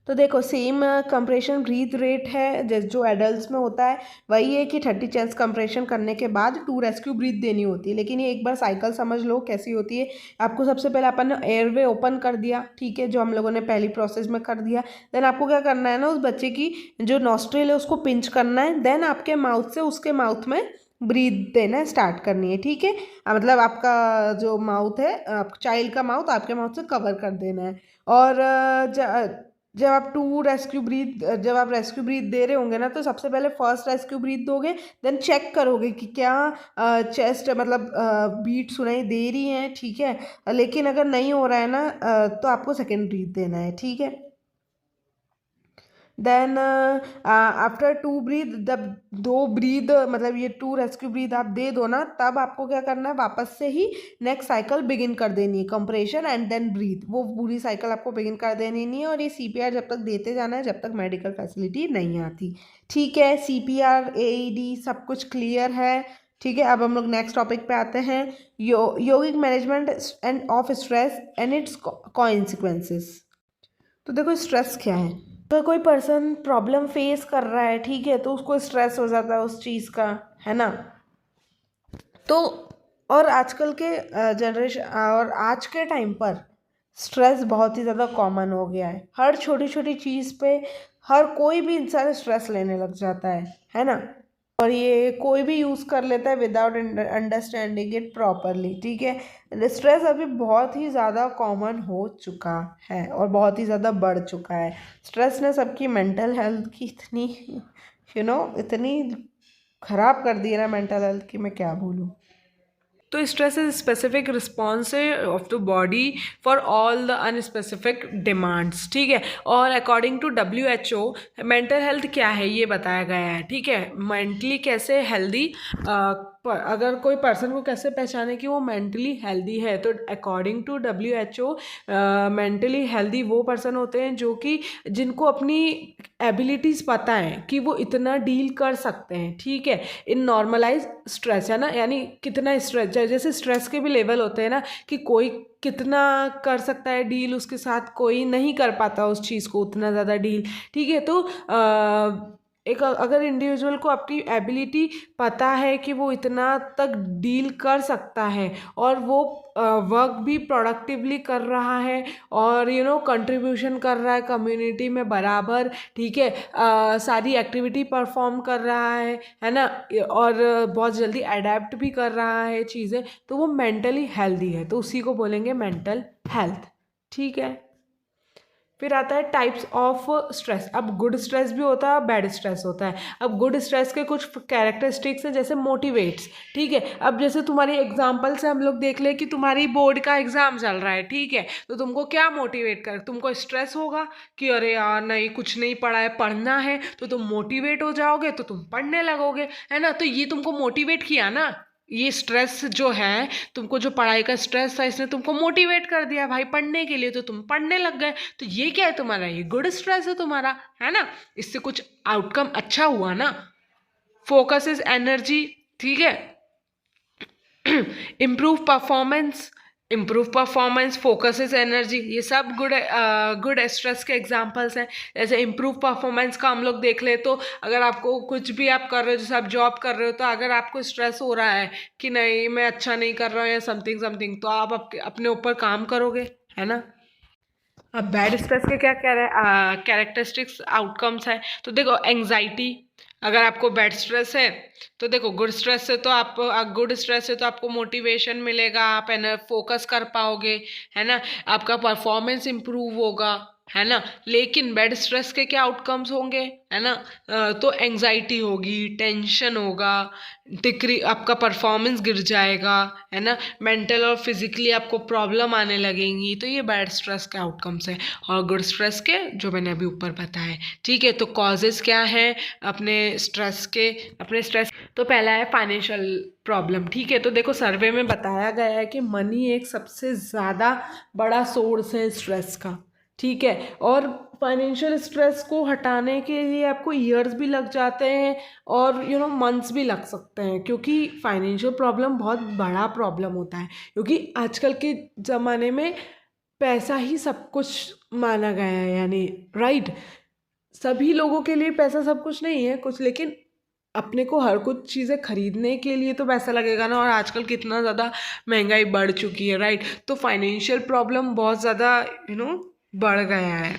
तो देखो सेम कंप्रेशन ब्रीथ रेट है जैसे जो एडल्ट्स में होता है, वही है कि 30 चेस्ट कंप्रेशन करने के बाद 2 रेस्क्यू ब्रीथ देनी होती है। लेकिन ये एक बार साइकिल समझ लो कैसी होती है। आपको सबसे पहले अपन ने एयरवे ओपन कर दिया, ठीक है, जो हम लोगों ने पहली प्रोसेस में कर दिया। देन आपको क्या करना है ना, उस बच्चे की जो नॉस्ट्रिल है उसको पिंच करना है, देन आपके माउथ से उसके माउथ में ब्रीथ देना स्टार्ट करनी है, ठीक है। मतलब आपका जो माउथ है, चाइल्ड का माउथ आपके माउथ से कवर कर देना है। और जब आप जब आप रेस्क्यू ब्रीथ दे रहे होंगे ना, तो सबसे पहले फर्स्ट रेस्क्यू ब्रीथ दोगे, देन चेक करोगे कि क्या चेस्ट मतलब बीट सुनाई दे रही है, ठीक है। लेकिन अगर नहीं हो रहा है ना तो आपको सेकेंड ब्रीथ देना है, ठीक है। देन आफ्टर 2 ब्रीथ, जब 2 ब्रीथ मतलब ये 2 रेस्क्यू ब्रीथ आप दे दो ना, तब आपको क्या करना है, वापस से ही नेक्स्ट साइकिल बिगिन कर देनी है, कंप्रेशन एंड देन ब्रीथ, वो पूरी साइकिल आपको बिगिन कर देनी नहीं है। और ये CPR जब तक देते जाना है जब तक मेडिकल फैसिलिटी नहीं आती, ठीक है। CPR AED सब कुछ क्लियर है, ठीक है। अब हम लोग नेक्स्ट टॉपिक पे आते हैं, yogic management and of stress and its consequences. तो देखो स्ट्रेस क्या है, तो कोई पर्सन प्रॉब्लम फेस कर रहा है, ठीक है, तो उसको स्ट्रेस हो जाता है उस चीज़ का, है ना। तो और आजकल के जनरेशन और आज के टाइम पर स्ट्रेस बहुत ही ज़्यादा कॉमन हो गया है। हर छोटी छोटी चीज़ पे हर कोई भी इंसान स्ट्रेस लेने लग जाता है ना। और ये कोई भी यूज़ कर लेता है विदाउट अंडरस्टैंडिंग इट प्रॉपरली, ठीक है। स्ट्रेस अभी बहुत ही ज़्यादा कॉमन हो चुका है और बहुत ही ज़्यादा बढ़ चुका है। स्ट्रेस ने सबकी मेंटल हेल्थ की इतनी इतनी ख़राब कर दी है ना मेंटल हेल्थ की, मैं क्या बोलूँ। तो stress is specific response of the body for all the unspecific demands, ठीक है। और according to WHO mental health क्या है ये बताया गया है, ठीक है। मेंटली कैसे हेल्दी, अगर कोई पर्सन को कैसे पहचाने कि वो मेंटली हेल्दी है, तो according to WHO mentally healthy वो पर्सन होते हैं जो कि जिनको अपनी एबिलिटीज़ पता है कि वो इतना डील कर सकते हैं, ठीक है, इन नॉर्मलाइज स्ट्रेस, है ना। यानी कितना स्ट्रेस, जैसे स्ट्रेस के भी लेवल होते हैं ना, कि कोई कितना कर सकता है डील, उसके साथ कोई नहीं कर पाता उस चीज़ को उतना ज़्यादा डील, ठीक है। तो एक अगर इंडिविजुअल को अपनी एबिलिटी पता है कि वो इतना तक डील कर सकता है और वो वर्क भी प्रोडक्टिवली कर रहा है और कंट्रीब्यूशन कर रहा है कम्युनिटी में बराबर, ठीक है, सारी एक्टिविटी परफॉर्म कर रहा है ना, और बहुत जल्दी अडेप्ट भी कर रहा है चीज़ें, तो वो मेंटली हेल्दी है, तो उसी को बोलेंगे मेंटल हेल्थ, ठीक है। फिर आता है टाइप्स ऑफ स्ट्रेस। अब गुड स्ट्रेस भी होता है, बैड स्ट्रेस होता है। अब गुड स्ट्रेस के कुछ कैरेक्टरिस्टिक्स हैं, जैसे मोटिवेट्स, ठीक है। अब जैसे तुम्हारी एग्जांपल से हम लोग देख ले कि तुम्हारी बोर्ड का एग्जाम चल रहा है, ठीक है, तो तुमको क्या मोटिवेट कर, तुमको स्ट्रेस होगा कि अरे यार नहीं कुछ नहीं पढ़ा है, पढ़ना है, तो तुम मोटिवेट हो जाओगे, तो तुम पढ़ने लगोगे, है ना। तो ये तुमको मोटिवेट किया ना, ये स्ट्रेस जो है, तुमको जो पढ़ाई का स्ट्रेस था, इसने तुमको मोटिवेट कर दिया भाई पढ़ने के लिए, तो तुम पढ़ने लग गए। तो ये क्या है तुम्हारा, ये गुड स्ट्रेस है तुम्हारा, है ना। इससे कुछ आउटकम अच्छा हुआ ना। फोकस इज एनर्जी, ठीक है। Improve performance, focus is energy, ये सब गुड स्ट्रेस के एग्जांपल्स हैं। जैसे इम्प्रूव परफॉर्मेंस का हम लोग देख ले, तो अगर आपको कुछ भी आप कर रहे हो, जैसे आप जॉब कर रहे हो, तो अगर आपको स्ट्रेस हो रहा है कि नहीं मैं अच्छा नहीं कर रहा हूँ या समथिंग समथिंग, तो आप अपने ऊपर काम करोगे, है ना। अब बैड स्ट्रेस के क्या कैरेक्टरिस्टिक्स आउटकम्स है, तो देखो एंजाइटी, अगर आपको बैड स्ट्रेस है तो देखो गुड स्ट्रेस से तो आप गुड स्ट्रेस से तो आपको मोटिवेशन मिलेगा, आप है ना फोकस कर पाओगे, है ना, आपका परफॉर्मेंस इम्प्रूव होगा, है ना। लेकिन बैड स्ट्रेस के क्या आउटकम्स होंगे, है ना, तो एंजाइटी होगी, टेंशन होगा, डिक्री आपका परफॉर्मेंस गिर जाएगा, है ना, मेंटल और फिजिकली आपको प्रॉब्लम आने लगेंगी। तो ये बैड स्ट्रेस के आउटकम्स हैं। और गुड स्ट्रेस के जो मैंने अभी ऊपर बताया, ठीक है। तो कॉजेज़ क्या हैं अपने स्ट्रेस के, अपने स्ट्रेस, तो पहला है फाइनेंशियल प्रॉब्लम, ठीक है। तो देखो सर्वे में बताया गया है कि मनी एक सबसे ज़्यादा बड़ा सोर्स है स्ट्रेस का, ठीक है। और फाइनेंशियल स्ट्रेस को हटाने के लिए आपको ईयर्स भी लग जाते हैं और मंथ्स भी लग सकते हैं, क्योंकि फाइनेंशियल प्रॉब्लम बहुत बड़ा प्रॉब्लम होता है, क्योंकि आजकल के ज़माने में पैसा ही सब कुछ माना गया है, यानी राइट। सभी लोगों के लिए पैसा सब कुछ नहीं है, कुछ, लेकिन अपने को हर कुछ चीज़ें खरीदने के लिए तो पैसा लगेगा ना। और आजकल कितना ज़्यादा महंगाई बढ़ चुकी है, राइट। तो फाइनेंशियल प्रॉब्लम बहुत ज़्यादा बढ़ गया है।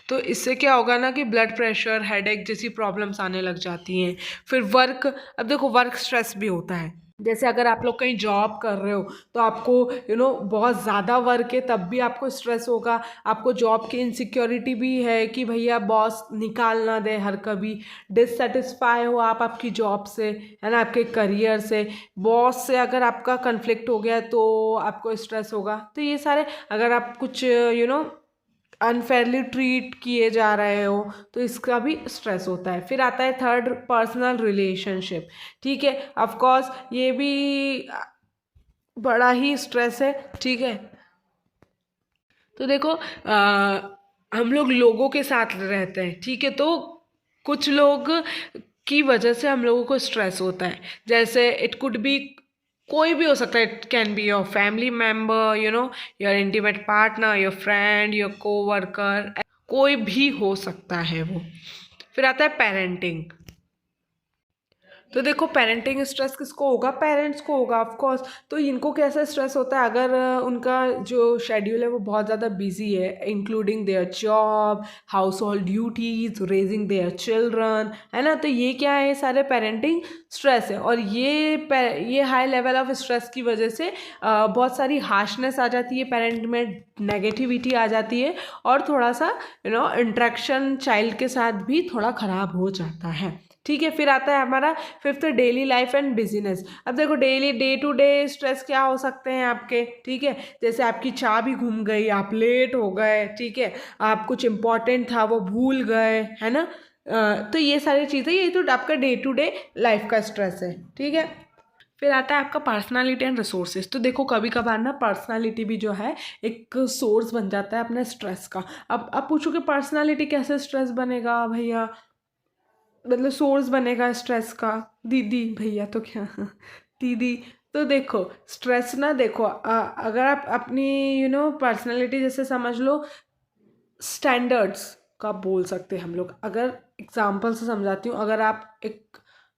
तो इससे क्या होगा ना कि ब्लड प्रेशर, हेडेक जैसी प्रॉब्लम्स आने लग जाती हैं। फिर वर्क, अब देखो वर्क स्ट्रेस भी होता है। जैसे अगर आप लोग कहीं जॉब कर रहे हो तो आपको बहुत ज़्यादा वर्क है, तब भी आपको स्ट्रेस होगा। आपको जॉब की इनसिक्योरिटी भी है कि भैया बॉस निकाल ना दे हर कभी, डिससेटिस्फाई हो आप आपकी जॉब से, है ना, आपके करियर से। बॉस से अगर आपका कन्फ्लिक्ट हो गया तो आपको स्ट्रेस होगा। तो ये सारे, अगर आप कुछ अनफेयरली ट्रीट किए जा रहे हो तो इसका भी स्ट्रेस होता है। फिर आता है थर्ड, पर्सनल रिलेशनशिप, ठीक है। ऑफ कोर्स ये भी बड़ा ही स्ट्रेस है, ठीक है। तो देखो हम लोग लोगों के साथ रहते हैं, ठीक है, तो कुछ लोग की वजह से हम लोगों को स्ट्रेस होता है। जैसे इट कुड बी, कोई भी हो सकता है, it can be your family member, your intimate partner, your friend, your co-worker, कोई भी हो सकता है वो। फिर आता है पेरेंटिंग। तो देखो पेरेंटिंग स्ट्रेस किसको होगा, पेरेंट्स को होगा ऑफ कोर्स। तो इनको कैसा स्ट्रेस होता है, अगर उनका जो शेड्यूल है वो बहुत ज़्यादा बिजी है, including their job, house hold duties, raising their children, है ना। तो ये क्या है, सारे पेरेंटिंग स्ट्रेस है। और ये हाई लेवल ऑफ स्ट्रेस की वजह से बहुत सारी हार्शनेस आ जाती है पेरेंट में, नेगेटिविटी आ जाती है, और थोड़ा सा इंटरेक्शन चाइल्ड के साथ भी थोड़ा ख़राब हो जाता है। ठीक है, फिर आता है हमारा fifth, daily life and business. अब देखो daily day to day stress क्या हो सकते हैं आपके, ठीक है, जैसे आपकी चाय भी घूम गई, आप लेट हो गए, ठीक है, आप कुछ इम्पोर्टेंट था वो भूल गए, है ना। तो ये सारी चीज़ें, ये तो आपका डे टू डे लाइफ का स्ट्रेस है, ठीक है। फिर आता है आपका पर्सनालिटी एंड रिसोर्सेज। तो देखो कभी कभार ना पर्सनालिटी भी जो है एक सोर्स बन जाता है अपने स्ट्रेस का। अब आप पूछोगे पर्सनालिटी कैसे स्ट्रेस बनेगा भैया, मतलब सोर्स बनेगा स्ट्रेस का, दीदी भैया तो क्या दीदी। तो देखो स्ट्रेस ना, देखो अगर आप अपनी पर्सनालिटी जैसे समझ लो स्टैंडर्ड्स का बोल सकते हैं हम लोग। अगर एग्जाम्पल से समझाती हूँ, अगर आप एक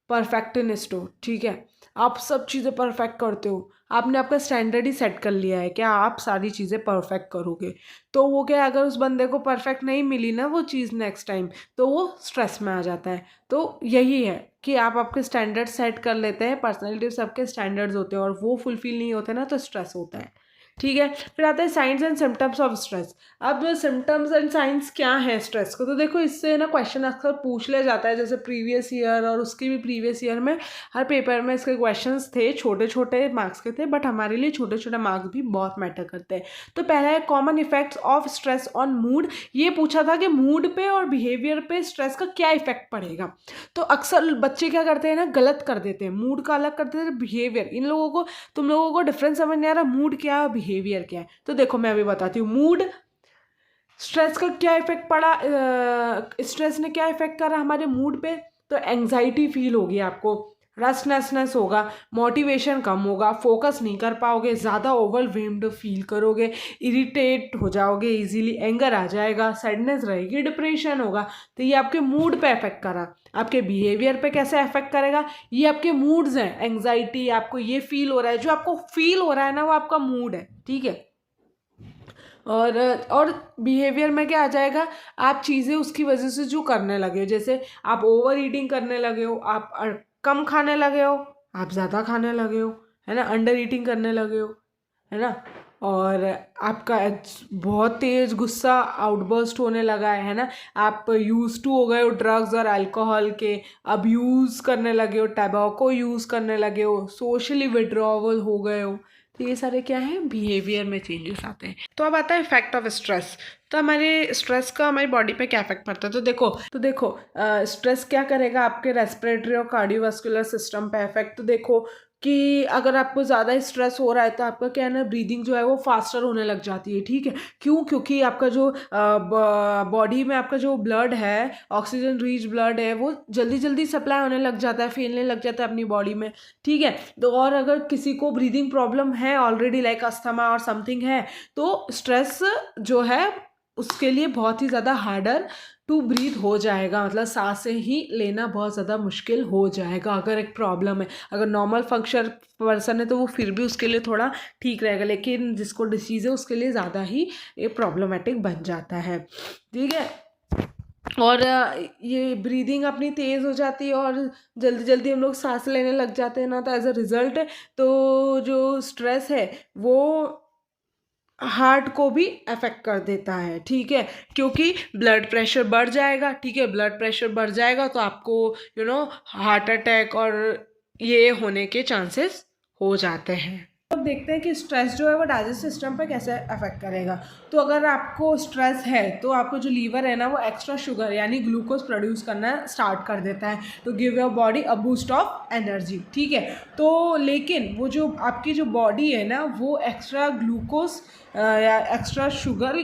परफेक्टनिस्ट हो, ठीक है, आप सब चीज़ें परफेक्ट करते हो, आपने आपका स्टैंडर्ड ही सेट कर लिया है क्या आप सारी चीज़ें परफेक्ट करोगे, तो वो क्या है, अगर उस बंदे को परफेक्ट नहीं मिली ना वो चीज़ नेक्स्ट टाइम, तो वो स्ट्रेस में आ जाता है। तो यही है कि आप आपके स्टैंडर्ड सेट कर लेते हैं, पर्सनैलिटी सबके स्टैंडर्ड्स होते हैं, और वो फुलफिल नहीं होते ना तो स्ट्रेस होता है, ठीक है। फिर आता है science and symptoms of stress. अब सिम्टम्स एंड साइंस क्या है स्ट्रेस को, तो देखो इससे ना क्वेश्चन अक्सर पूछ लिया जाता है, जैसे प्रीवियस ईयर और उसके भी प्रीवियस ईयर में हर पेपर में इसके क्वेश्चंस थे, छोटे छोटे मार्क्स के थे, बट हमारे लिए छोटे छोटे मार्क्स भी बहुत मैटर करते हैं। तो पहला है common effects of stress on mood. ये पूछा था कि मूड पे और बिहेवियर पे स्ट्रेस का क्या इफेक्ट पड़ेगा। तो अक्सर बच्चे क्या करते हैं ना, गलत कर देते हैं, मूड का अलग कर देते हैं, बिहेवियर। इन लोगों को, तुम लोगों को डिफरेंस समझ नहीं आ रहा मूड क्या है बिहेवियर क्या है। तो देखो मैं अभी बताती हूँ, मूड स्ट्रेस का क्या इफेक्ट पड़ा, स्ट्रेस ने क्या इफेक्ट करा हमारे मूड पे। तो एंजाइटी फील होगी आपको, रेस्टलेसनेस होगा, मोटिवेशन कम होगा, फोकस नहीं कर पाओगे, ज़्यादा ओवरवेल्म्ड फील करोगे, इरिटेट हो जाओगे इजीली, एंगर आ जाएगा, सैडनेस रहेगी, डिप्रेशन होगा। तो ये आपके मूड पे इफेक्ट करा। आपके बिहेवियर पे कैसे इफेक्ट करेगा, ये आपके मूड्स हैं, एंग्जाइटी, आपको ये फील हो रहा है, जो आपको फील हो रहा है ना वो आपका मूड है, ठीक है। और बिहेवियर में क्या आ जाएगा, आप चीज़ें उसकी वजह से जो करने लगे हो, जैसे आप ओवर ईटिंग करने लगे हो, आप कम खाने लगे हो, आप ज़्यादा खाने लगे हो, है ना, अंडर ईटिंग करने लगे हो, है ना, और आपका बहुत तेज़ गुस्सा आउटबर्स्ट होने लगा है ना, आप यूज़ टू हो गए हो ड्रग्स और अल्कोहल के, अब यूज़ करने लगे हो, टैबाको यूज़ करने लगे हो, सोशली विड्रॉवल हो गए हो। तो ये सारे क्या है, बिहेवियर में चेंजेस आते हैं। तो अब आता है इफेक्ट ऑफ स्ट्रेस। तो हमारे स्ट्रेस का हमारी बॉडी पे क्या इफेक्ट पड़ता है, तो देखो स्ट्रेस क्या करेगा आपके रेस्पिरेटरी और कार्डियोवास्कुलर सिस्टम पे इफेक्ट। तो देखो कि अगर आपको ज़्यादा स्ट्रेस हो रहा है तो आपका क्या है ना, ब्रीदिंग जो है वो फास्टर होने लग जाती है, ठीक है। क्यों, क्योंकि आपका जो बॉडी में आपका जो ब्लड है, ऑक्सीजन रिच ब्लड है, वो जल्दी जल्दी सप्लाई होने लग जाता है, फैलने लग जाता है अपनी बॉडी में, ठीक है। तो और अगर किसी को ब्रीदिंग प्रॉब्लम है ऑलरेडी, लाइक अस्थमा और समथिंग है, तो स्ट्रेस जो है उसके लिए बहुत ही ज़्यादा हार्डर टू ब्रीथ हो जाएगा, मतलब सांसें ही लेना बहुत ज़्यादा मुश्किल हो जाएगा अगर एक प्रॉब्लम है। अगर नॉर्मल फंक्शन पर्सन है तो वो फिर भी उसके लिए थोड़ा ठीक रहेगा, लेकिन जिसको डिसीज़ है उसके लिए ज़्यादा ही ये प्रॉब्लमेटिक बन जाता है, ठीक है। और ये ब्रीदिंग अपनी तेज़ हो जाती है और जल्दी जल्दी हम लोग सांस लेने लग जाते हैं ना, तो एज अ रिज़ल्ट तो जो स्ट्रेस है वो हार्ट को भी अफेक्ट कर देता है, ठीक है, क्योंकि ब्लड प्रेशर बढ़ जाएगा, ठीक है, ब्लड प्रेशर बढ़ जाएगा तो आपको हार्ट अटैक और ये होने के चांसेस हो जाते हैं। अब देखते हैं कि स्ट्रेस जो है वो डाइजेस्ट सिस्टम पे कैसे अफेक्ट करेगा। तो अगर आपको स्ट्रेस है तो आपको जो लीवर है ना वो एक्स्ट्रा शुगर यानी ग्लूकोज प्रोड्यूस करना स्टार्ट कर देता है, तो give your body a boost of energy, ठीक है। तो लेकिन वो जो आपकी जो बॉडी है ना वो एक्स्ट्रा ग्लूकोज या एक्स्ट्रा शुगर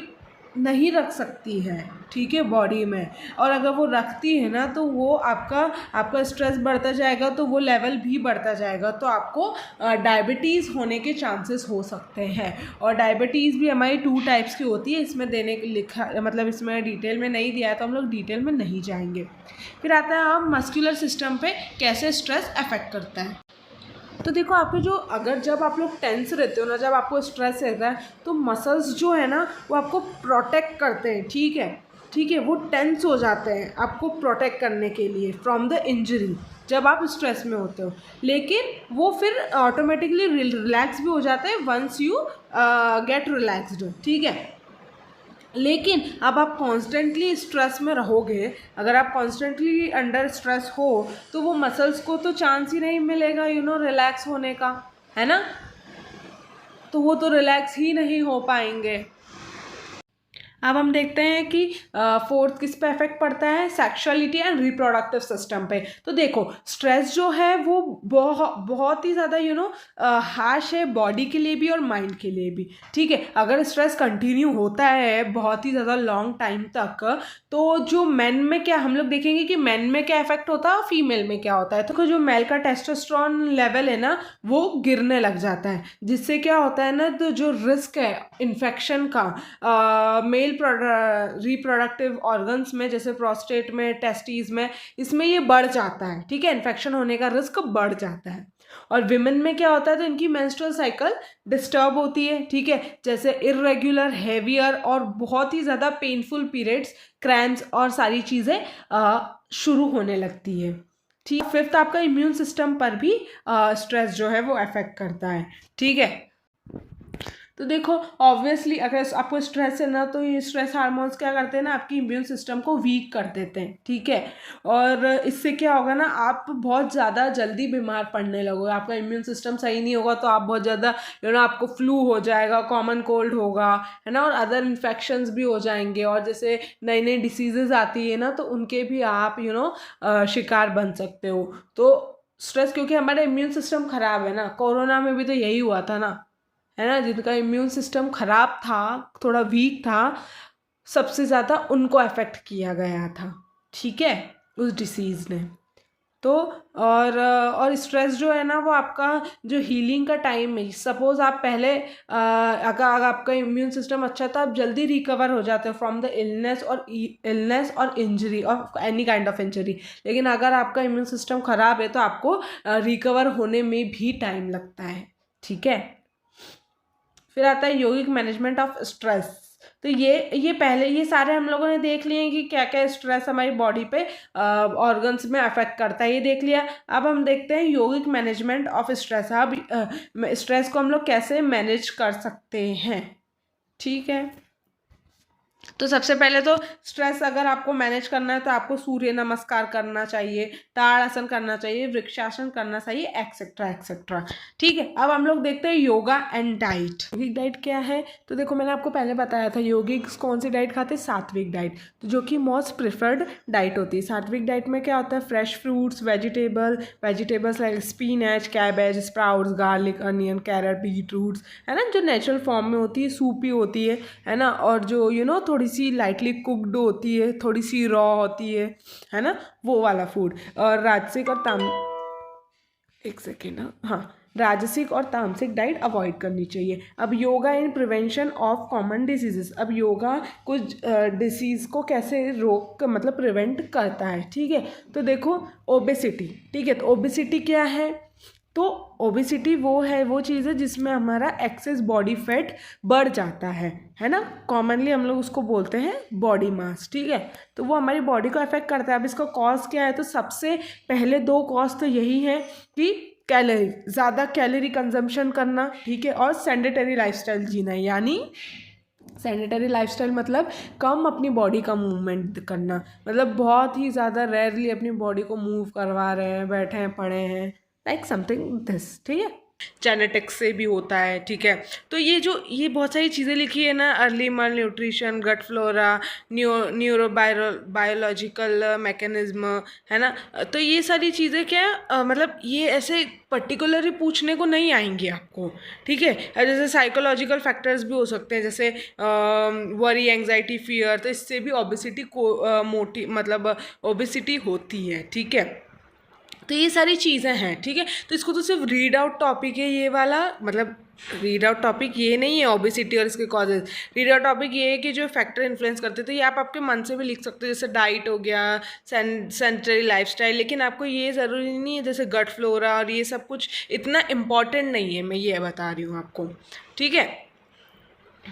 नहीं रख सकती है, ठीक है, बॉडी में। और अगर वो रखती है ना तो वो आपका स्ट्रेस बढ़ता जाएगा, तो वो लेवल भी बढ़ता जाएगा, तो आपको डायबिटीज़ होने के चांसेस हो सकते हैं। और डायबिटीज़ भी हमारी 2 टाइप्स की होती है, इसमें देने के लिखा मतलब इसमें डिटेल में नहीं दिया है, तो हम लोग डिटेल में नहीं जाएंगे। फिर आता है अब मस्कुलर सिस्टम पे कैसे स्ट्रेस अफेक्ट करता है। तो देखो आपके जो अगर जब आप लोग टेंस रहते हो ना, जब आपको स्ट्रेस रहता है, तो मसल्स जो है ना वो आपको प्रोटेक्ट करते हैं, ठीक है, ठीक है, वो टेंस हो जाते हैं आपको प्रोटेक्ट करने के लिए फ्रॉम द इंजरी जब आप स्ट्रेस में होते हो। लेकिन वो फिर ऑटोमेटिकली रिलैक्स भी हो जाते हैं वंस यू गेट रिलैक्सड, ठीक है। लेकिन अब आप कॉन्स्टेंटली स्ट्रेस में रहोगे, अगर आप कॉन्स्टेंटली अंडर स्ट्रेस हो, तो वो मसल्स को तो चांस ही नहीं मिलेगा रिलैक्स होने का, है ना, तो वो तो रिलैक्स ही नहीं हो पाएंगे। अब हम देखते हैं कि फोर्थ किस पे इफेक्ट पड़ता है, सेक्सुअलिटी एंड रिप्रोडक्टिव सिस्टम पे। तो देखो स्ट्रेस जो है वो बहुत ही ज़्यादा हार्श है बॉडी के लिए भी और माइंड के लिए भी, ठीक है। अगर स्ट्रेस कंटिन्यू होता है बहुत ही ज़्यादा लॉन्ग टाइम तक, तो जो मेन में क्या हम लोग देखेंगे कि मेन में क्या इफेक्ट होता है और फीमेल में क्या होता है। तो जो मेल का टेस्टोस्टेरोन लेवल है ना वो गिरने लग जाता है, जिससे क्या होता है ना, तो जो रिस्क है इन्फेक्शन का मेल रिप्रोडक्टिव ऑर्गन्स में, जैसे प्रोस्टेट में, टेस्टिस में, इसमें ये बढ़ जाता है, ठीक है, इन्फेक्शन होने का रिस्क बढ़ जाता है। और विमेन में क्या होता है, तो इनकी मेंस्ट्रुअल साइकिल डिस्टर्ब होती है, ठीक है, जैसे इरेगुलर, हेवियर और बहुत ही ज़्यादा पेनफुल पीरियड्स, क्रैम्प्स और सारी चीज़ें शुरू होने लगती है, ठीक। फिफ्थ आपका इम्यून सिस्टम पर भी स्ट्रेस जो है वो अफेक्ट करता है, ठीक है। तो देखो ऑब्वियसली अगर आपको स्ट्रेस है ना, तो ये स्ट्रेस हार्मोन्स क्या करते हैं ना, आपकी इम्यून सिस्टम को वीक कर देते हैं, ठीक है। और इससे क्या होगा ना, आप बहुत ज़्यादा जल्दी बीमार पड़ने लगोगे, आपका इम्यून सिस्टम सही नहीं होगा तो आप बहुत ज़्यादा आपको फ्लू हो जाएगा, कॉमन कोल्ड होगा, है ना, और अदर इन्फेक्शंस भी हो जाएंगे, और जैसे नई नई डिसीजेज आती है ना, तो उनके भी आप शिकार बन सकते हो। तो स्ट्रेस, क्योंकि हमारा इम्यून सिस्टम खराब है ना, कोरोना में भी तो यही हुआ था ना, है ना, जिनका इम्यून सिस्टम खराब था, थोड़ा वीक था, सबसे ज़्यादा उनको अफेक्ट किया गया था, ठीक है, उस डिसीज़ ने। तो और स्ट्रेस जो है ना वो आपका जो हीलिंग का टाइम है, सपोज आप पहले अगर आपका इम्यून सिस्टम अच्छा था, आप जल्दी रिकवर हो जाते हो फ्रॉम द इलनेस और इंजरी और एनी काइंड ऑफ इंजरी। लेकिन अगर आपका इम्यून सिस्टम खराब है तो आपको रिकवर होने में भी टाइम लगता है, ठीक है। फिर आता है योगिक मैनेजमेंट ऑफ स्ट्रेस। तो ये पहले ये सारे हम लोगों ने देख लिए हैं कि क्या क्या स्ट्रेस हमारी बॉडी पे ऑर्गन्स में अफेक्ट करता है, ये देख लिया। अब हम देखते हैं योगिक मैनेजमेंट ऑफ स्ट्रेस। अब स्ट्रेस को हम लोग कैसे मैनेज कर सकते हैं, ठीक है। तो सबसे पहले तो स्ट्रेस अगर आपको मैनेज करना है तो आपको सूर्य नमस्कार करना चाहिए, ताड़ासन करना चाहिए, वृक्षासन करना चाहिए, एक्सेट्रा एक्सेट्रा, ठीक है। अब हम लोग देखते हैं योगा एंड डाइट। यौगिक डाइट क्या है, तो देखो मैंने आपको पहले बताया था योगिक कौन सी डाइट खाते हैं, सात्विक डाइट, तो जो कि मोस्ट प्रिफर्ड डाइट होती है। सात्विक डाइट में क्या होता है, fresh fruits, vegetables like spinach, cabbage, sprouts, garlic, onion, carrot, beet roots, है ना, जो नेचुरल फॉर्म में होती है, सूपी होती है ना, और जो थोड़ी सी लाइटली कुकड होती है, थोड़ी सी रॉ होती है ना, वो वाला फूड। और राजसिक और एक सेकेंड, हाँ, राजसिक और तामसिक डाइट अवॉइड करनी चाहिए। अब योगा इन प्रिवेंशन ऑफ कॉमन डिजीजेस। अब योगा कुछ डिसीज़ को कैसे रोक मतलब प्रिवेंट करता है, ठीक है। तो देखो ओबेसिटी, ठीक है, तो ओबेसिटी क्या है, तो ओबेसिटी वो चीज़ है जिसमें हमारा एक्सेस बॉडी फैट बढ़ जाता है ना, कॉमनली हम लोग उसको बोलते हैं बॉडी मास, ठीक है। तो वो हमारी बॉडी को अफेक्ट करता है। अब इसका कॉज क्या है, तो सबसे पहले 2 कॉज तो यही है कि कैलोरी, ज़्यादा कैलोरी कंजम्पशन करना, ठीक है, और सेडेंटरी लाइफस्टाइल जीना, यानी सैनिटरी लाइफस्टाइल मतलब कम अपनी बॉडी का मूवमेंट करना, मतलब बहुत ही ज़्यादा रेयरली अपनी बॉडी को मूव करवा रहे हैं, बैठे हैं, पड़े हैं, लाइक समथिंग दिस, ठीक है। जेनेटिक्स से भी होता है, ठीक है। तो ये बहुत सारी चीज़ें लिखी है ना, early malnutrition, gut flora, biological mechanism, है ना। तो ये सारी चीज़ें क्या है, मतलब ये ऐसे पर्टिकुलरली पूछने को नहीं आएंगी आपको, ठीक है। जैसे साइकोलॉजिकल फैक्टर्स भी हो सकते हैं, जैसे वरी, एंग्जाइटी, फियर, तो इससे भी ओबेसिटी को मतलब ओबेसिटी होती है, ठीक है। तो ये सारी चीज़ें हैं, ठीक है। तो इसको तो सिर्फ रीड आउट टॉपिक है ये वाला, मतलब रीड आउट टॉपिक ये नहीं है ओबेसिटी और इसके कॉजेज। रीड आउट टॉपिक ये है कि जो फैक्टर इन्फ्लुएंस करते, तो ये आप आपके मन से भी लिख सकते हो, जैसे डाइट हो गया, सेंटरी लाइफस्टाइल। लेकिन आपको ये ज़रूरी नहीं है जैसे गट फ्लोरा और ये सब कुछ इतना इम्पॉर्टेंट नहीं है, मैं ये बता रही हूँ आपको, ठीक है।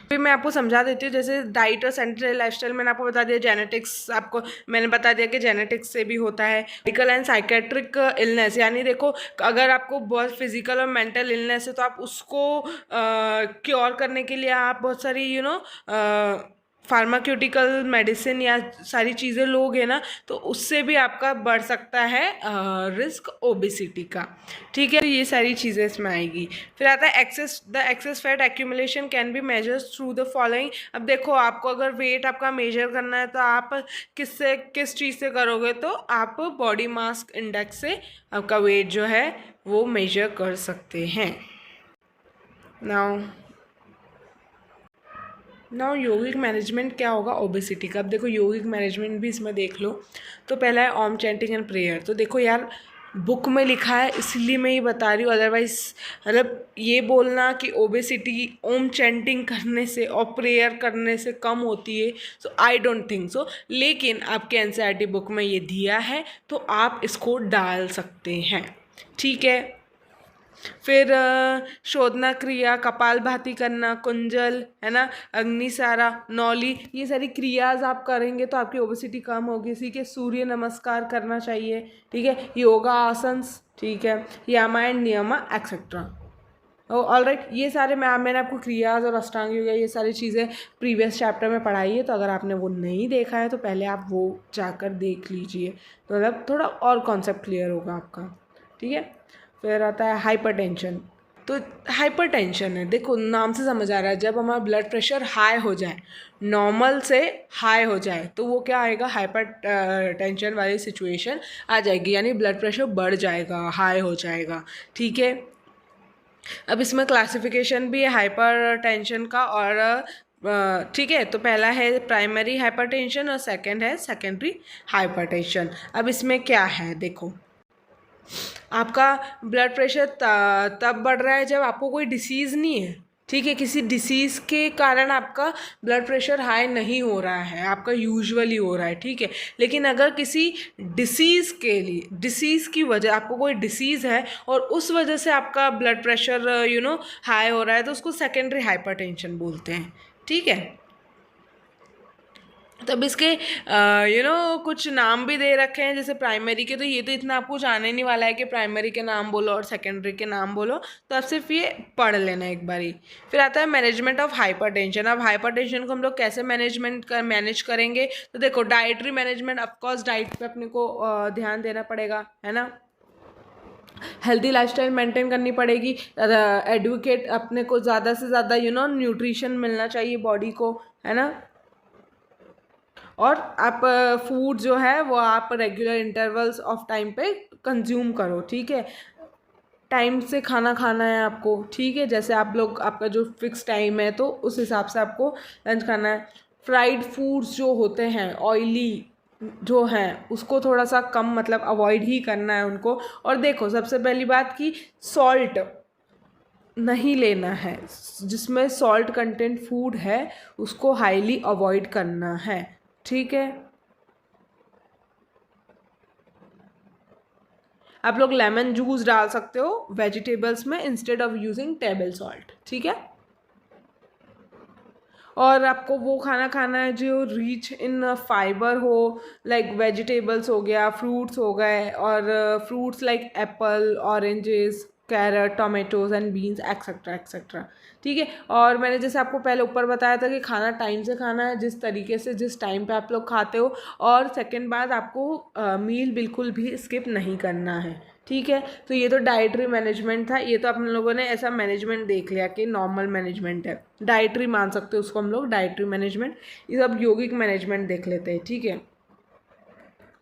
फिर मैं आपको समझा देती हूँ, जैसे डाइट और सेंट्रल लाइफस्टाइल मैंने आपको बता दिया, जेनेटिक्स आपको मैंने बता दिया कि जेनेटिक्स से भी होता है, मेडिकल एंड साइकेट्रिक इलनेस, यानी देखो अगर आपको बहुत फिजिकल और मेंटल इलनेस है तो आप उसको क्योर करने के लिए आप बहुत सारी फार्माक्यूटिकल मेडिसिन या सारी चीज़ें लोगे ना, तो उससे भी आपका बढ़ सकता है रिस्क ओबेसिटी का, ठीक है। ये सारी चीज़ें इसमें आएगी। फिर आता है access fat accumulation can be measures through the following. अब देखो आपको अगर वेट आपका मेजर करना है तो आप किस चीज़ से करोगे, तो आप बॉडी मास इंडेक्स से आपका वेट जो है वो मेजर कर सकते हैं। नाउ योगिक मैनेजमेंट क्या होगा ओबेसिटी का। अब देखो योगिक मैनेजमेंट भी इसमें देख लो। तो पहला है ओम चैंटिंग एंड प्रेयर। तो देखो यार बुक में लिखा है इसलिए मैं ये बता रही हूँ, अदरवाइज मतलब ये बोलना कि ओबेसिटी ओम चैंटिंग करने से और प्रेयर करने से कम होती है, सो आई डोंट थिंक सो। लेकिन आपके एनसीईआरटी बुक में ये दिया है तो आप इसको डाल सकते हैं, ठीक है। फिर शोधना क्रिया, कपालभाति करना, कुंजल, है ना, अग्निसारा, नौली, ये सारी क्रियाज आप करेंगे तो आपकी ओबेसिटी कम होगी। इसी के सूर्य नमस्कार करना चाहिए, ठीक है, योगा आसन्स, ठीक है, यामा एंड नियमा एक्सेट्रा। ऑल राइट, ये सारे मैंने आपको क्रियाज और अष्टांग योग ये सारी चीज़ें प्रीवियस चैप्टर में पढ़ाई है, तो अगर आपने वो नहीं देखा है तो पहले आप वो जाकर देख लीजिए, तो मतलब थोड़ा और कॉन्सेप्ट क्लियर होगा आपका, ठीक है। फिर आता है हाइपरटेंशन। तो हाइपरटेंशन है, देखो नाम से समझ आ रहा है, जब हमारा ब्लड प्रेशर हाई हो जाए, नॉर्मल से हाई हो जाए, तो वो क्या आएगा, हाइपर टेंशन वाली सिचुएशन आ जाएगी, यानी ब्लड प्रेशर बढ़ जाएगा, हाई हो जाएगा, ठीक है। अब इसमें क्लासिफिकेशन भी है हाइपर टेंशन का, और ठीक है। तो पहला है प्राइमरी हाइपरटेंशन और सेकंड है सेकेंडरी हाइपरटेंशन। अब इसमें क्या है, देखो आपका ब्लड प्रेशर तब बढ़ रहा है जब आपको कोई डिसीज़ नहीं है, ठीक है, किसी डिसीज़ के कारण आपका ब्लड प्रेशर हाई नहीं हो रहा है, आपका यूजुअली हो रहा है, ठीक है। लेकिन अगर किसी डिसीज़ के लिए, डिसीज़ की वजह, आपको कोई डिसीज़ है और उस वजह से आपका ब्लड प्रेशर हाई हो रहा है, तो उसको सेकेंडरी हाइपरटेंशन बोलते हैं, ठीक है। तब इसके कुछ नाम भी दे रखे हैं, जैसे प्राइमरी के, तो ये तो इतना आपको जाने नहीं वाला है कि प्राइमरी के नाम बोलो और सेकेंडरी के नाम बोलो, तो आप सिर्फ ये पढ़ लेना एक बारी। फिर आता है मैनेजमेंट ऑफ हाइपरटेंशन। अब हाइपरटेंशन को हम लोग कैसे मैनेज करेंगे, तो देखो डाइटरी मैनेजमेंट, ऑफकोर्स डाइट पे अपने को ध्यान देना पड़ेगा, है ना। हेल्दी लाइफस्टाइल मेंटेन करनी पड़ेगी, एडवोकेट अपने को ज़्यादा से ज़्यादा न्यूट्रिशन मिलना चाहिए बॉडी को, है ना। और आप फूड जो है वो आप रेगुलर इंटरवल्स ऑफ टाइम पे कंज्यूम करो, ठीक है। टाइम से खाना खाना है आपको, ठीक है, जैसे आप लोग आपका जो फिक्स टाइम है तो उस हिसाब से आपको लंच खाना है। फ्राइड फूड्स जो होते हैं, ऑयली जो हैं, उसको थोड़ा सा कम, मतलब अवॉइड ही करना है उनको। और देखो सबसे पहली बात कि सॉल्ट नहीं लेना है, जिसमें सॉल्ट कंटेंट फूड है उसको हाईली अवॉइड करना है, ठीक है। आप लोग लेमन जूस डाल सकते हो वेजिटेबल्स में instead of using table salt, ठीक है। और आपको वो खाना खाना है जो रिच इन फाइबर हो, लाइक वेजिटेबल्स हो गया, फ्रूट्स हो गए, और fruits like apple, oranges, carrot, tomatoes and beans etcetera etcetera. ठीक है, और मैंने जैसे आपको पहले ऊपर बताया था कि खाना टाइम से खाना है, जिस तरीके से जिस टाइम पे आप लोग खाते हो। और सेकंड बात, आपको मील बिल्कुल भी स्किप नहीं करना है। ठीक है, तो ये तो डाइटरी मैनेजमेंट था। ये तो अपन लोगों ने ऐसा मैनेजमेंट देख लिया कि नॉर्मल मैनेजमेंट है, डाइटरी मान सकते हो उसको हम लोग, डाइटरी मैनेजमेंट। ये सब यौगिक मैनेजमेंट देख लेते हैं। ठीक है,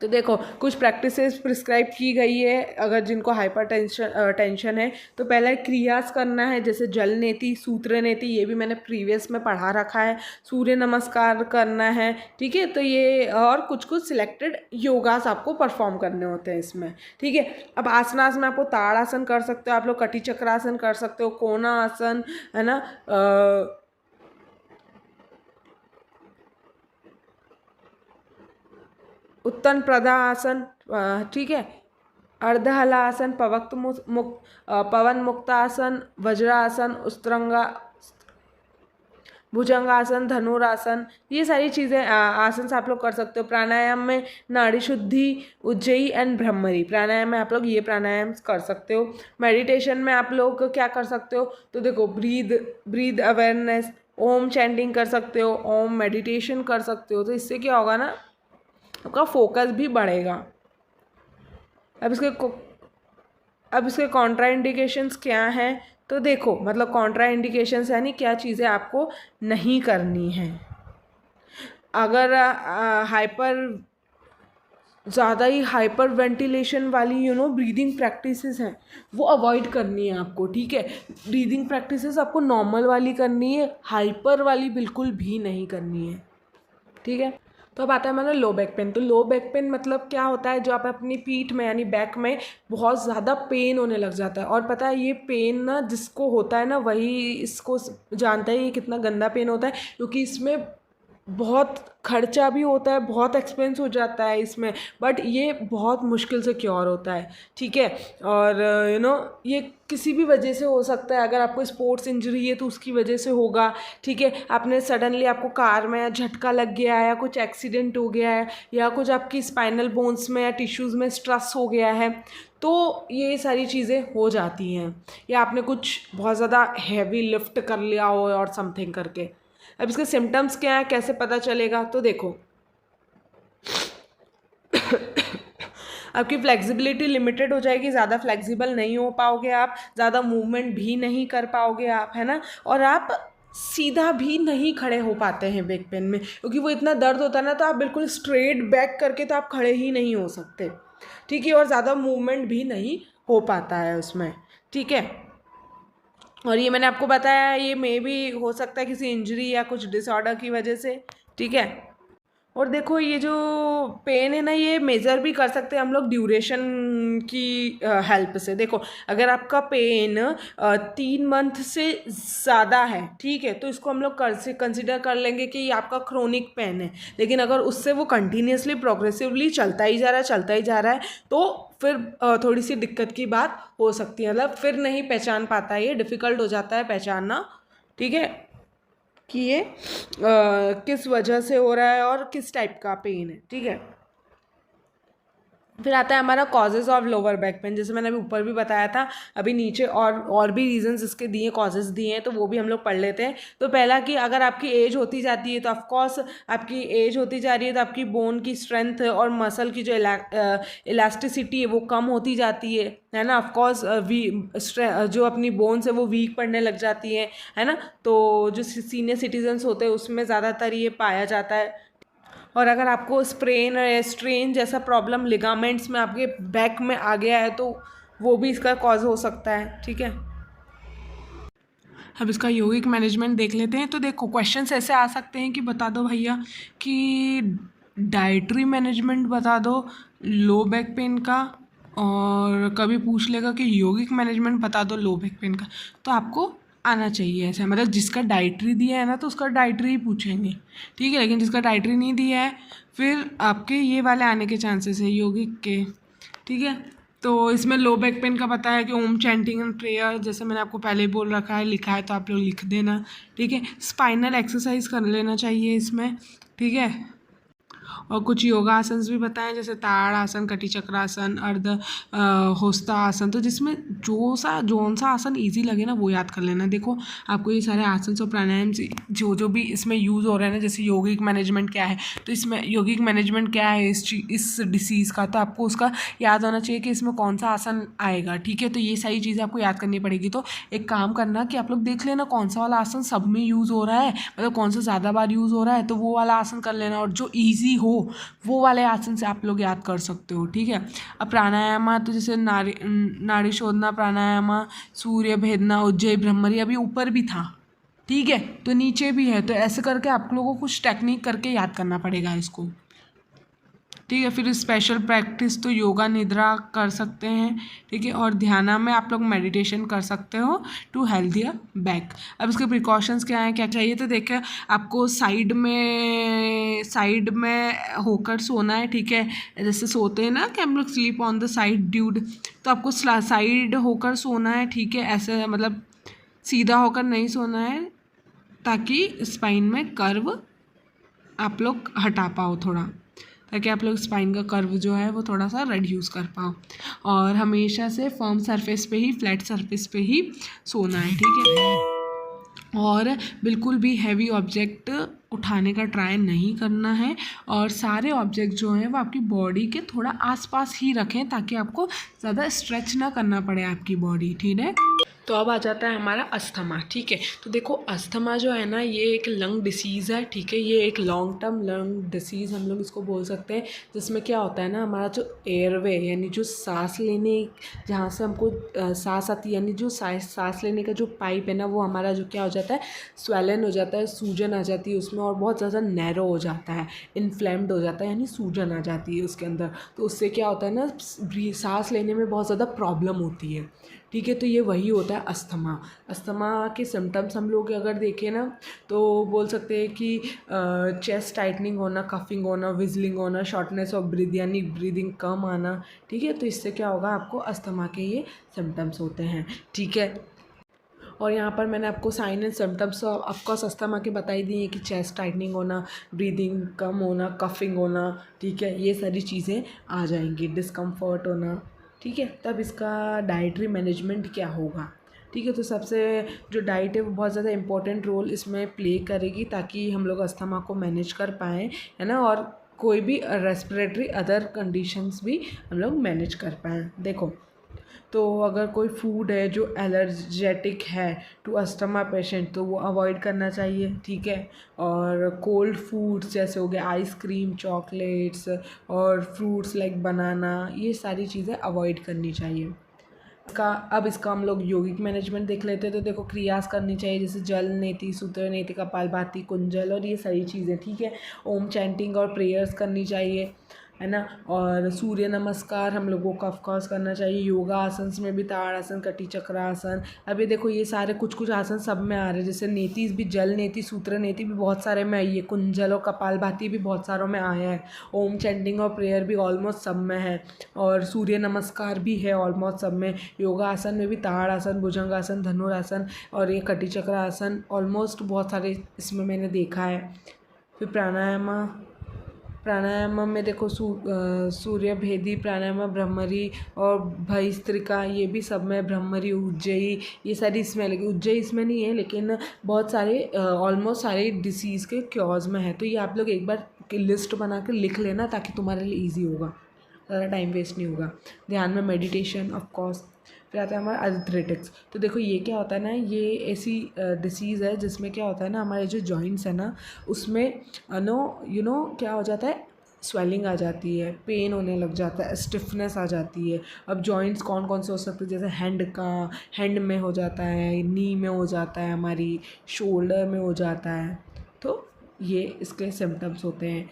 तो देखो कुछ प्रैक्टिसेस प्रिस्क्राइब की गई है अगर जिनको हाइपर टेंशन है। तो पहले क्रियास करना है, जैसे जल नेति, सूत्र नेति, ये भी मैंने प्रीवियस में पढ़ा रखा है। सूर्य नमस्कार करना है। ठीक है, तो ये और कुछ कुछ सिलेक्टेड योगास आपको परफॉर्म करने होते हैं इसमें। ठीक है, अब आसनास में आपको ताड़ासन कर सकते हो, आप लोग कटी चक्रासन कर सकते हो, कोना आसन, है ना, उत्तन प्रदासन, ठीक है, अर्धहलासन, पवन मुक्तासन, वज्रासन, उस्तरंगा, भुजंगासन, धनुरासन, ये सारी चीज़ें आसन आप लोग कर सकते हो। प्राणायाम में नाड़ी शुद्धि, उज्जयी एंड ब्रह्मरी, प्राणायाम में आप लोग ये प्राणायाम कर सकते हो। मेडिटेशन में आप लोग क्या कर सकते हो, तो देखो ब्रीद अवेयरनेस, ओम चैंटिंग कर सकते हो, ओम मेडिटेशन कर सकते हो। तो इससे क्या होगा ना, आपका फोकस भी बढ़ेगा। अब इसके कॉन्ट्रा इंडिकेशंस क्या हैं, तो देखो मतलब कॉन्ट्रा इंडिकेशंस यानी क्या चीज़ें आपको नहीं करनी है। अगर ज़्यादा ही हाइपर वेंटिलेशन वाली ब्रीदिंग प्रैक्टिसेस हैं, वो अवॉइड करनी है आपको। ठीक है, ब्रीदिंग प्रैक्टिसेस आपको नॉर्मल वाली करनी है, हाइपर वाली बिल्कुल भी नहीं करनी है। ठीक है, तो अब आता है हमारा लो बैक पेन। तो लो बैक पेन मतलब क्या होता है, जो आप अपनी पीठ में यानी बैक में बहुत ज़्यादा पेन होने लग जाता है। और पता है ये पेन ना जिसको होता है ना वही इसको जानता है ये कितना गंदा पेन होता है, क्योंकि इसमें बहुत खर्चा भी होता है, बहुत एक्सपेंस हो जाता है इसमें, बट ये बहुत मुश्किल से क्योर होता है। ठीक है, और ये किसी भी वजह से हो सकता है। अगर आपको स्पोर्ट्स इंजरी है तो उसकी वजह से होगा। ठीक है, आपने सडनली आपको कार में झटका लग गया है, या कुछ एक्सीडेंट हो गया है, या कुछ आपकी स्पाइनल बोन्स में या टिश्यूज़ में स्ट्रेस हो गया है, तो ये सारी चीज़ें हो जाती हैं। या आपने कुछ बहुत ज़्यादा हैवी लिफ्ट कर लिया हो और समथिंग करके। अब इसके सिम्टम्स क्या है, कैसे पता चलेगा, तो देखो आपकी फ्लेक्सिबिलिटी लिमिटेड हो जाएगी, ज़्यादा फ्लेक्सिबल नहीं हो पाओगे आप, ज़्यादा मूवमेंट भी नहीं कर पाओगे आप, है ना, और आप सीधा भी नहीं खड़े हो पाते हैं बैक पेन में, क्योंकि वो इतना दर्द होता है ना, तो आप बिल्कुल स्ट्रेट बैक करके तो आप खड़े ही नहीं हो सकते। ठीक है, और ज़्यादा मूवमेंट भी नहीं हो पाता है उसमें। ठीक है, और ये मैंने आपको बताया ये मे भी हो सकता है किसी इंजरी या कुछ डिसऑर्डर की वजह से। ठीक है, और देखो ये जो पेन है ना, ये मेज़र भी कर सकते हैं हम लोग ड्यूरेशन की हेल्प से। देखो अगर आपका पेन 3 मंथ से ज़्यादा है, ठीक है, तो इसको हम लोग कंसिडर कर लेंगे कि ये आपका क्रोनिक पेन है। लेकिन अगर उससे वो कंटिन्यूसली प्रोग्रेसिवली चलता ही जा रहा है, तो फिर थोड़ी सी दिक्कत की बात हो सकती है। मतलब फिर नहीं पहचान पाता है, ये डिफ़िकल्ट हो जाता है पहचानना। ठीक है, कि ये किस वजह से हो रहा है और किस टाइप का पेन है। ठीक है, फिर आता है हमारा causes of lower back pain, जैसे मैंने अभी ऊपर भी बताया था। अभी नीचे और भी रीजंस इसके दिए, कॉजेज़ दिए हैं, तो वो भी हम लोग पढ़ लेते हैं। तो पहला कि अगर आपकी एज होती जाती है, तो ऑफकोर्स आपकी एज होती जा रही है तो आपकी बोन की स्ट्रेंथ और मसल की जो इलास्टिसिटी है वो कम होती जाती है ना। ऑफकोर्स जो अपनी बोन्स है वो वीक पड़ने लग जाती है ना। तो जो सीनियर सिटीजन्स होते हैं उसमें ज़्यादातर ये पाया जाता है। और अगर आपको स्प्रेन या स्ट्रेन जैसा प्रॉब्लम लिगामेंट्स में आपके बैक में आ गया है, तो वो भी इसका कॉज हो सकता है। ठीक है, अब इसका यौगिक मैनेजमेंट देख लेते हैं। तो देखो क्वेश्चंस ऐसे आ सकते हैं कि बता दो भैया कि डाइटरी मैनेजमेंट बता दो लो बैक पेन का, और कभी पूछ लेगा कि यौगिक मैनेजमेंट बता दो लो बैक पेन का। तो आपको आना चाहिए ऐसा, मतलब जिसका डाइटरी दिया है ना तो उसका डाइटरी ही पूछेंगे। ठीक है, लेकिन जिसका डाइटरी नहीं दिया है फिर आपके ये वाले आने के चांसेस है यौगिक के। ठीक है, तो इसमें लो बैक पेन का पता है कि ओम चैंटिंग एंड प्रेयर, जैसे मैंने आपको पहले ही बोल रखा है, लिखा है तो आप लोग लिख देना। ठीक है, स्पाइनल एक्सरसाइज कर लेना चाहिए इसमें। ठीक है, और कुछ योगा आसन्स भी बताएं, जैसे ताड़ आसन, कटी चक्रासन, अर्ध होस्ता आसन। तो जिसमें जौन सा आसन इजी लगे ना वो याद कर लेना। देखो आपको ये सारे आसन और प्राणायाम जो भी इसमें यूज़ हो रहे हैं ना, जैसे यौगिक मैनेजमेंट क्या है, तो इसमें यौगिक मैनेजमेंट क्या है इस डिसीज़ का, तो आपको उसका याद होना चाहिए कि इसमें कौन सा आसन आएगा। ठीक है, तो ये सारी चीज़ें आपको याद करनी पड़ेगी। तो एक काम करना कि आप लोग देख लेना कौन सा वाला आसन सब में यूज़ हो रहा है, मतलब कौन सा ज़्यादा बार यूज़ हो रहा है, तो वो वाला आसन कर लेना, और जो ईजी हो वो वाले आसन से आप लोग याद कर सकते हो। ठीक है, अब प्राणायामा तो जैसे नाड़ी शोधना प्राणायामा, सूर्य भेदना, उज्जयी ब्रह्मरी, अभी ऊपर भी था। ठीक है, तो नीचे भी है, तो ऐसे करके आप लोगों को कुछ टेक्निक करके याद करना पड़ेगा इसको। ठीक है, फिर स्पेशल प्रैक्टिस तो योगा निद्रा कर सकते हैं। ठीक है, और ध्यान में आप लोग मेडिटेशन कर सकते हो टू हेल्थियर बैक। अब इसके प्रिकॉशंस क्या हैं, क्या चाहिए, तो देखिए आपको साइड में होकर सोना है। ठीक है, जैसे सोते हैं ना कि हम लोग sleep on the side dude, तो आपको साइड होकर सोना है। ठीक है, ऐसे मतलब सीधा होकर नहीं सोना है, ताकि स्पाइन में कर्व आप लोग हटा पाओ थोड़ा, ताकि आप लोग स्पाइन का कर्व जो है वो थोड़ा सा रिड्यूस कर पाओ। और हमेशा से फर्म सरफेस पे ही, फ्लैट सरफेस पे ही सोना है। ठीक है, और बिल्कुल भी हैवी ऑब्जेक्ट उठाने का ट्राई नहीं करना है, और सारे ऑब्जेक्ट जो हैं वो आपकी बॉडी के थोड़ा आसपास ही रखें, ताकि आपको ज़्यादा स्ट्रेच ना करना पड़े आपकी बॉडी। ठीक है, तो अब आ जाता है हमारा अस्थमा। ठीक है, तो देखो अस्थमा जो है ना, ये एक लंग डिसीज़ है। ठीक है, ये एक लॉन्ग टर्म लंग डिसीज़ हम लोग इसको बोल सकते हैं, जिसमें क्या होता है ना, हमारा जो एयरवे यानी जो सांस लेने, जहाँ से हमको सांस आती है, यानी जो सांस लेने का जो पाइप है ना, वो हमारा जो क्या हो जाता है, स्वेलन हो जाता है, सूजन आ जाती है उसमें, और बहुत ज़्यादा नैरो हो जाता है, इन्फ्लेम्ड हो जाता है, यानी सूजन आ जाती है उसके अंदर। तो उससे क्या होता है ना, सांस लेने में बहुत ज़्यादा प्रॉब्लम होती है। ठीक है, तो ये वही होता है अस्थमा। अस्थमा के सिम्टम्स हम लोग अगर देखें ना, तो बोल सकते हैं कि चेस्ट टाइटनिंग होना, कफिंग होना, विजलिंग होना, शॉर्टनेस ऑफ ब्रीथ यानी ब्रीदिंग कम आना। ठीक है, तो इससे क्या होगा, आपको अस्थमा के ये सिम्टम्स होते हैं। ठीक है, और यहाँ पर मैंने आपको sign and symptoms of course asthma के बताई दी हैं कि चेस्ट टाइटनिंग होना, ब्रीदिंग कम होना, कफिंग होना। ठीक है, ये सारी चीज़ें आ जाएंगी, डिस्कम्फर्ट होना। ठीक है, तब इसका डाइटरी मैनेजमेंट क्या होगा। ठीक है, तो सबसे जो डाइट है वो बहुत ज़्यादा इंपॉर्टेंट रोल इसमें प्ले करेगी, ताकि हम लोग अस्थमा को मैनेज कर पाएँ, है ना, और कोई भी रेस्पिरेटरी अदर कंडीशंस भी हम लोग मैनेज कर पाएँ। देखो, तो अगर कोई फूड है जो एलर्जेटिक है टू अस्थमा पेशेंट, तो वो अवॉइड करना चाहिए। ठीक है, और कोल्ड फूड्स जैसे हो गए आइसक्रीम, चॉकलेट्स और फ्रूट्स लाइक बनाना, ये सारी चीज़ें अवॉइड करनी चाहिए। अब इसका हम लोग यौगिक मैनेजमेंट देख लेते हैं। तो देखो क्रियास करनी चाहिए, जैसे जल नेति, सूत्र नेति, कपालभाति, कुंजल और ये सारी चीज़ें। ठीक है, ओम चैंटिंग और प्रेयर्स करनी चाहिए, है ना, और सूर्य नमस्कार हम लोगों को ऑफकोर्स करना चाहिए। योगा आसन में भी ताड़ासन, कटी चक्रासन, अभी देखो ये सारे कुछ आसन सब में आ रहे हैं, जैसे नेति भी, जल नेति, सूत्र नेति भी बहुत सारे में आई है, कुंजल और कपालभाति भी बहुत सारों में आया है, ओम चैंटिंग और प्रेयर भी ऑलमोस्ट सब में है, और सूर्य नमस्कार भी है ऑलमोस्ट सब में। योगा आसन में भी ताड़ासन, भुजंगासन, धनुरासन और ये कटी चक्रासन ऑलमोस्ट बहुत सारे इसमें मैंने देखा है। फिर प्राणायाम में देखो सूर्य भेदी प्राणायाम, ब्रह्मरी और भस्त्रिका, ये भी सब में, ब्रह्मरी, उज्जयी, ये सारी इसमें लगी। उज्जयी इसमें नहीं है, लेकिन बहुत सारे ऑलमोस्ट सारे डिसीज़ के क्योर्स में है। तो ये आप लोग एक बार लिस्ट बना कर लिख लेना, ताकि तुम्हारे लिए ईजी होगा, ज़्यादा टाइम वेस्ट नहीं होगा। ध्यान में मेडिटेशन ऑफकोर्स। फिर आता है हमारा अर्थराइटिस। तो देखो ये क्या होता है ना, ये ऐसी डिसीज़ है जिसमें क्या होता है ना, हमारे जो जॉइंट्स है ना, उसमें क्या हो जाता है, स्वेलिंग आ जाती है, पेन होने लग जाता है, स्टिफनेस आ जाती है। अब जॉइंट्स कौन कौन से हो सकते हैं, जैसे हैंड में हो जाता है, नी में हो जाता है, हमारी शोल्डर में हो जाता है। तो ये इसके सिम्टम्स होते हैं,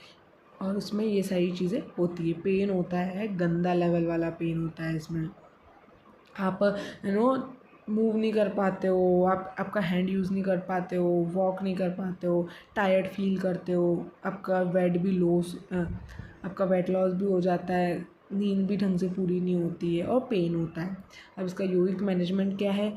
और उसमें ये सारी चीज़ें होती है। पेन होता है, गंदा लेवल वाला पेन होता है इसमें, आप मूव नहीं कर पाते हो, आपका हैंड यूज़ नहीं कर पाते हो, वॉक नहीं कर पाते हो, टायर्ड फील करते हो, आपका वेट लॉस भी हो जाता है, नींद भी ढंग से पूरी नहीं होती है, और पेन होता है। अब इसका यौगिक मैनेजमेंट क्या है,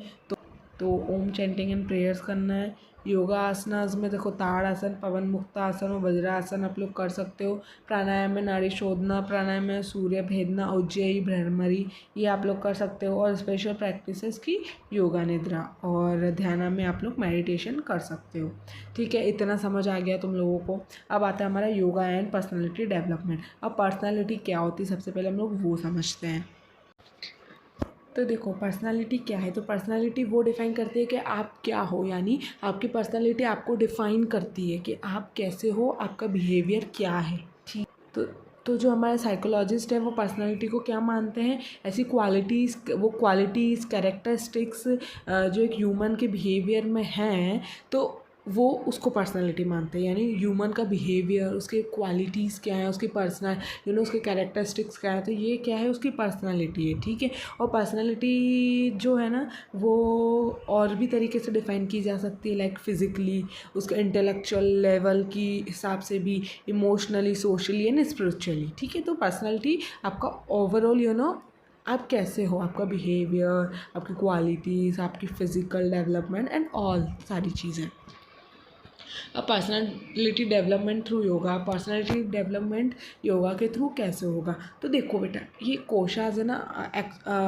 तो ओम चैंटिंग एंड प्रेयर्स करना है, योगा आसनास में देखो ताड़ासन, पवन मुक्तासन और वज्रासन आप लोग कर सकते हो। प्राणायाम में नाड़ी शोधना, प्राणायाम में सूर्य भेदना, उज्जयी, भ्रमरी, ये आप लोग कर सकते हो। और स्पेशल प्रैक्टिसेस की योगा निद्रा और ध्यान में आप लोग मेडिटेशन कर सकते हो। ठीक है, इतना समझ आ गया तुम लोगों को। अब आता है हमारा योगा एंड पर्सनैलिटी डेवलपमेंट। अब पर्सनैलिटी क्या होती है सबसे पहले हम लोग वो समझते हैं। तो देखो पर्सनालिटी क्या है, तो पर्सनालिटी वो डिफ़ाइन करती है कि आप क्या हो, यानी आपकी पर्सनालिटी आपको डिफ़ाइन करती है कि आप कैसे हो, आपका बिहेवियर क्या है। ठीक, तो जो हमारे साइकोलॉजिस्ट है वो पर्सनालिटी को क्या मानते हैं, ऐसी क्वालिटीज़, वो क्वालिटीज़ कैरेक्टरिस्टिक्स जो एक ह्यूमन के बिहेवियर में हैं, तो वो उसको पर्सनालिटी मानते हैं। यानी ह्यूमन का बिहेवियर, उसके क्वालिटीज़ क्या है, उसकी पर्सनल उसके कैरेक्टरिस्टिक्स क्या है, तो ये क्या है, उसकी पर्सनालिटी है। ठीक है, और पर्सनालिटी जो है ना वो और भी तरीके से डिफ़ाइन की जा सकती है, लाइक फिज़िकली, उसका इंटेलेक्चुअल लेवल की हिसाब से भी, इमोशनली, सोशली एंड स्पिरिचुअली। ठीक है, तो पर्सनालिटी आपका ओवरऑल आप कैसे हो, आपका बिहेवियर, आपकी क्वालिटीज़, आपकी फ़िज़िकल डेवलपमेंट एंड ऑल सारी चीज़ें। अब personality development through yoga, personality development yoga के थ्रू कैसे होगा, तो देखो बेटा ये कोशाज है ना,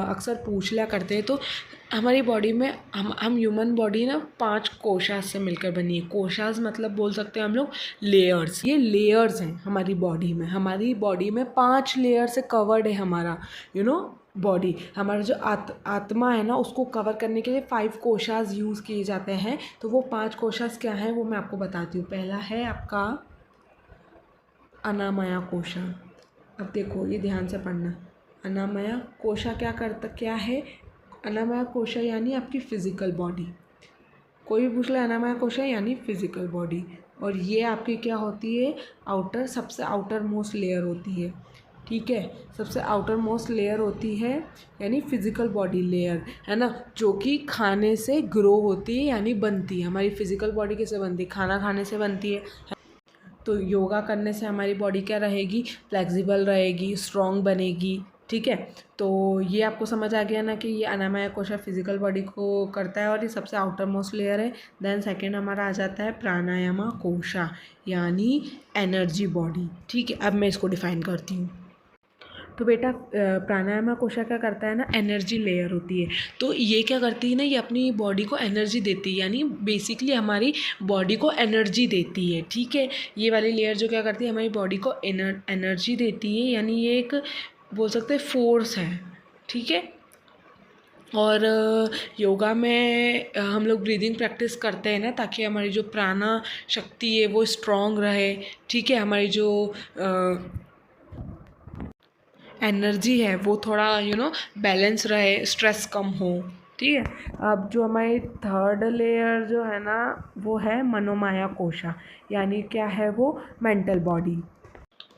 अक्सर पूछ लिया करते हैं। तो हमारी बॉडी में हम ह्यूमन बॉडी ना 5 कोशाज से मिलकर बनी है। कोशाज मतलब बोल सकते हैं हम लोग लेयर्स, ये लेयर्स हैं हमारी बॉडी में 5 लेयर से कवर्ड है हमारा बॉडी। हमारा जो आत्मा है ना उसको कवर करने के लिए 5 कोशास यूज़ किए जाते हैं। तो वो 5 कोशास क्या हैं वो मैं आपको बताती हूँ। पहला है आपका अनामया कोशा। अब देखो ये ध्यान से पढ़ना। अनामया कोशा क्या है, अनामया कोशा यानी आपकी फ़िज़िकल बॉडी। कोई भी पूछ ले अनामया कोशा यानी फ़िज़िकल बॉडी। और ये आपकी क्या होती है, सबसे आउटर मोस्ट लेयर होती है। ठीक है, सबसे आउटर मोस्ट लेयर होती है यानी फिज़िकल बॉडी लेयर, है ना, जो कि खाने से ग्रो होती है यानी बनती है। हमारी फिज़िकल बॉडी कैसे बनती है, खाना खाने से बनती है। तो योगा करने से हमारी बॉडी क्या रहेगी, फ्लेक्सिबल रहेगी, स्ट्रॉन्ग बनेगी। ठीक है, तो ये आपको समझ आ गया ना कि ये अनामया कोशा फिज़िकल बॉडी को करता है और ये सबसे आउटर मोस्ट लेयर है। देन सेकेंड हमारा आ जाता है प्राणायामा कोशा यानी एनर्जी बॉडी। ठीक है, अब मैं इसको डिफ़ाइन करती हूँ। तो बेटा प्राणायाम कोशा क्या करता है ना, एनर्जी लेयर होती है। तो ये क्या करती है ना, ये अपनी बॉडी को एनर्जी देती है, यानी बेसिकली हमारी बॉडी को एनर्जी देती है। ठीक है, ये वाली लेयर जो क्या करती है, हमारी बॉडी को एनर्जी देती है, यानी ये एक बोल सकते हैं फोर्स है। ठीक है, और योगा में हम लोग ब्रीदिंग प्रैक्टिस करते हैं ना, ताकि हमारी जो प्राणा शक्ति है वो स्ट्रॉन्ग रहे। ठीक है, हमारी जो एनर्जी है वो थोड़ा बैलेंस रहे, स्ट्रेस कम हो। ठीक है, अब जो हमारी थर्ड लेयर जो है ना वो है मनोमाया कोशा, यानी क्या है वो, मेंटल बॉडी।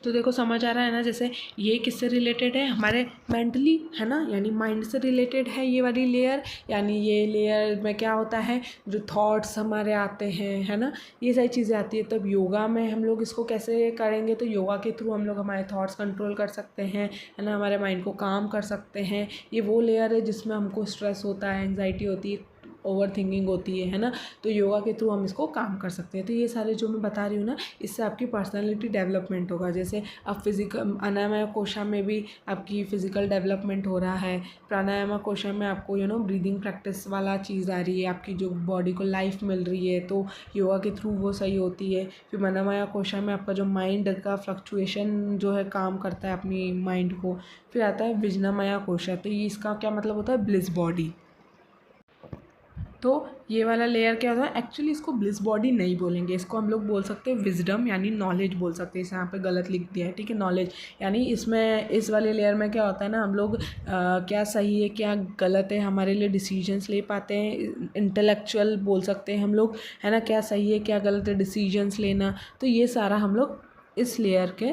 तो देखो समझ आ रहा है ना, जैसे ये किससे रिलेटेड है, हमारे मेंटली, है ना, यानी माइंड से रिलेटेड है ये वाली लेयर। यानी ये लेयर में क्या होता है, जो थॉट्स हमारे आते हैं, है ना, ये सारी चीज़ें आती है। तब योगा में हम लोग इसको कैसे करेंगे, तो योगा के थ्रू हम लोग हमारे थॉट्स कंट्रोल कर सकते हैं, है ना, हमारे माइंड को काम कर सकते हैं। ये वो लेयर है जिसमें हमको स्ट्रेस होता है, एंग्जाइटी होती है, ओवर थिंकिंग होती है ना, तो योगा के थ्रू हम इसको काम कर सकते हैं। तो ये सारे जो मैं बता रही हूँ ना, इससे आपकी पर्सनालिटी डेवलपमेंट होगा। जैसे अब फिजिकल अनामया कोशा में भी आपकी फ़िज़िकल डेवलपमेंट हो रहा है, प्राणायामा कोशा में आपको ब्रीदिंग प्रैक्टिस वाला चीज़ आ रही है, आपकी जो बॉडी को लाइफ मिल रही है, तो योगा के थ्रू वो सही होती है। फिर मनोमया कोशा में आपका जो माइंड का फ्लक्चुएशन जो है काम करता है अपनी माइंड को। फिर आता है विजनामया कोशा, तो ये इसका क्या मतलब होता है, ब्लिस बॉडी। तो ये वाला लेयर क्या होता है, एक्चुअली इसको ब्लिस बॉडी नहीं बोलेंगे, इसको हम लोग बोल सकते हैं विजडम यानी नॉलेज बोल सकते हैं। इसे यहाँ पे गलत लिख दिया है। ठीक है, नॉलेज यानी इसमें इस वाले लेयर में क्या होता है ना, हम लोग क्या सही है क्या गलत है हमारे लिए डिसीजंस ले पाते हैं। इंटेलेक्चुअल बोल सकते हैं हम लोग, है ना, क्या सही है क्या गलत है डिसीजंस लेना। तो ये सारा हम लोग इस लेयर के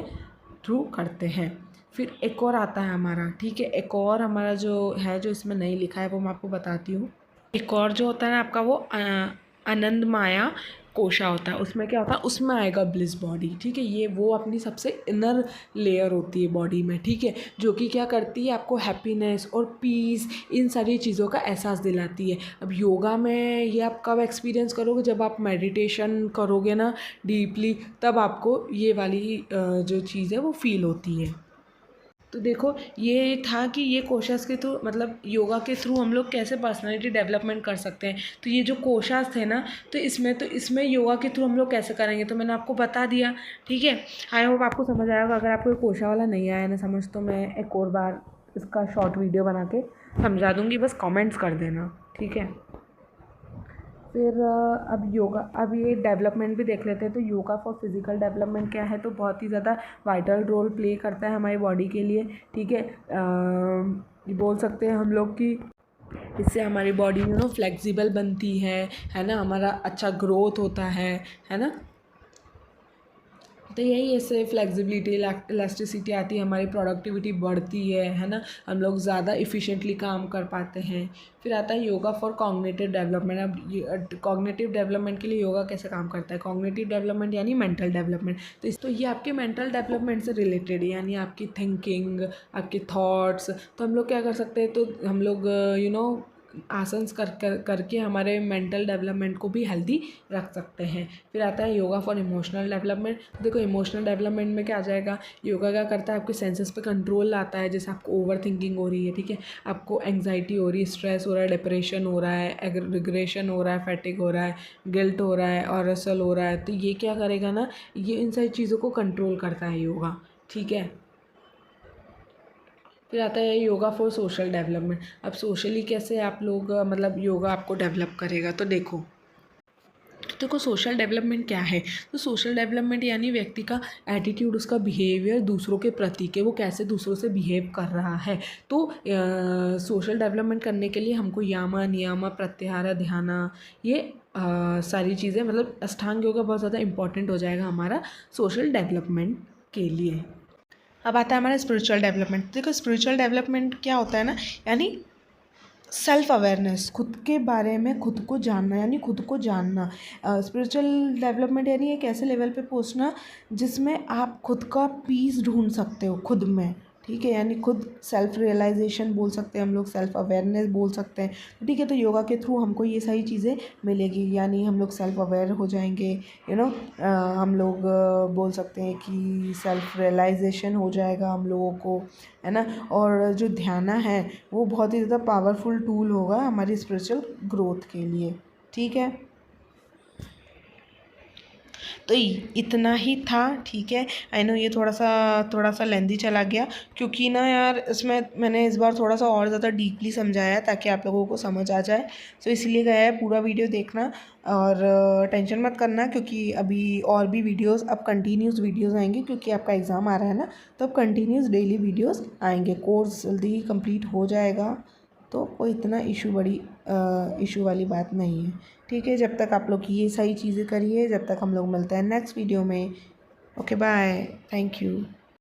थ्रू करते हैं। फिर एक और आता है हमारा, ठीक है, एक और हमारा जो है, जो इसमें नहीं लिखा है वो मैं आपको बताती हूँ। एक और जो होता है ना आपका वो आनंद माया कोशा होता है, उसमें क्या होता है, उसमें आएगा ब्लिस बॉडी, ठीक है। ये वो अपनी सबसे इनर लेयर होती है बॉडी में, ठीक है, जो कि क्या करती है, आपको हैप्पीनेस और पीस, इन सारी चीज़ों का एहसास दिलाती है। अब योगा में ये आप कब एक्सपीरियंस करोगे, जब आप मेडिटेशन करोगे ना डीपली, तब आपको ये वाली जो चीज़ है वो फील होती है। तो देखो ये था कि ये कोशास के थ्रू, मतलब योगा के थ्रू हम लोग कैसे पर्सनालिटी डेवलपमेंट कर सकते हैं। तो ये जो कोशास थे ना, तो इसमें योगा के थ्रू हम लोग कैसे करेंगे, तो मैंने आपको बता दिया, ठीक है। आई होप आपको समझ आएगा। अगर आपको कोशा वाला नहीं आया ना समझ, तो मैं एक और बार इसका शॉर्ट वीडियो बना के समझा दूँगी, बस कमेंट्स कर देना, ठीक है। फिर अब ये डेवलपमेंट भी देख लेते हैं। तो योगा फॉर फिज़िकल डेवलपमेंट क्या है, तो बहुत ही ज़्यादा वाइटल रोल प्ले करता है हमारी बॉडी के लिए, ठीक है। बोल सकते हैं हम लोग कि इससे हमारी बॉडी फ्लेक्सिबल बनती है ना, हमारा अच्छा ग्रोथ होता है ना। तो यही इससे फ्लेक्सिबिलिटी, इलास्टिसिटी आती है, हमारी प्रोडक्टिविटी बढ़ती है ना, हम लोग ज़्यादा इफ़िशिएंटली काम कर पाते हैं। फिर आता है योगा फॉर कॉग्निटिव डेवलपमेंट। अब कॉग्निटिव डेवलपमेंट के लिए योगा कैसे काम करता है, कॉग्निटिव डेवलपमेंट यानी मेंटल डेवलपमेंट। तो ये आपके मेंटल डेवलपमेंट से रिलेटेड है, यानी आपकी थिंकिंग, आपके थॉट्स। तो हम लोग क्या कर सकते हैं, तो हम लोग आसन करके हमारे मेंटल डेवलपमेंट को भी हेल्दी रख सकते हैं। फिर आता है योगा फॉर इमोशनल डेवलपमेंट। देखो इमोशनल डेवलपमेंट में क्या आ जाएगा, योगा क्या करता है, आपके सेंसेस पे कंट्रोल लाता है। जैसे आपको ओवर थिंकिंग हो रही है, ठीक है, आपको एंग्जाइटी हो रही है, स्ट्रेस हो रहा है, डिप्रेशन हो रहा है, रिग्रेशन हो रहा है, फैटिक हो रहा है, गिल्ट हो रहा है और रसल हो रहा है, तो ये क्या करेगा ना, ये इन सारी चीज़ों को कंट्रोल करता है योगा, ठीक है। फिर आता है योगा फॉर सोशल डेवलपमेंट। अब सोशली कैसे आप लोग मतलब योगा आपको डेवलप करेगा, तो देखो सोशल डेवलपमेंट क्या है, तो सोशल डेवलपमेंट यानी व्यक्ति का एटीट्यूड, उसका बिहेवियर दूसरों के प्रति के, वो कैसे दूसरों से बिहेव कर रहा है। तो सोशल डेवलपमेंट करने के लिए हमको यामा नियामा प्रत्याहार ध्याना, ये सारी चीज़ें, मतलब अष्टांग योगा बहुत ज़्यादा इंपॉर्टेंट हो जाएगा हमारा सोशल डेवलपमेंट के लिए। अब आता है हमारा स्पिरिचुअल डेवलपमेंट। देखो स्पिरिचुअल डेवलपमेंट क्या होता है ना, यानी सेल्फ अवेयरनेस, खुद के बारे में खुद को जानना, यानी खुद को जानना। स्पिरिचुअल डेवलपमेंट यानी एक ऐसे लेवल पे पहुंचना जिसमें आप खुद का पीस ढूंढ सकते हो खुद में, ठीक है, यानी खुद सेल्फ रियलाइजेशन बोल सकते हैं हम लोग, सेल्फ अवेयरनेस बोल सकते हैं, ठीक है। तो योगा के थ्रू हमको ये सारी चीज़ें मिलेगी, यानी हम लोग सेल्फ अवेयर हो जाएंगे, हम लोग बोल सकते हैं कि सेल्फ रियलाइजेशन हो जाएगा हम लोगों को, है ना। और जो ध्यान है वो बहुत ही ज़्यादा पावरफुल टूल होगा हमारी स्पिरिचुअल ग्रोथ के लिए, ठीक है। तो इतना ही था, ठीक है। आई नो ये थोड़ा सा लेंदी चला गया, क्योंकि ना यार इसमें मैंने इस बार थोड़ा सा और ज़्यादा डीपली समझाया ताकि आप लोगों को समझ आ जाए। सो इसलिए गया है, पूरा वीडियो देखना और टेंशन मत करना, क्योंकि अभी और भी वीडियोस, अब कंटिन्यूस वीडियोस आएंगे, क्योंकि आपका एग्ज़ाम आ रहा है ना, तो अब कंटिन्यूस डेली वीडियोस आएंगे। कोर्स जल्दी ही कंप्लीट हो जाएगा, तो कोई इतना इशू वाली बात नहीं है, ठीक है। जब तक आप लोग ये सही चीज़ें करिए, जब तक हम लोग मिलते हैं नेक्स्ट वीडियो में। Okay bye, thank you.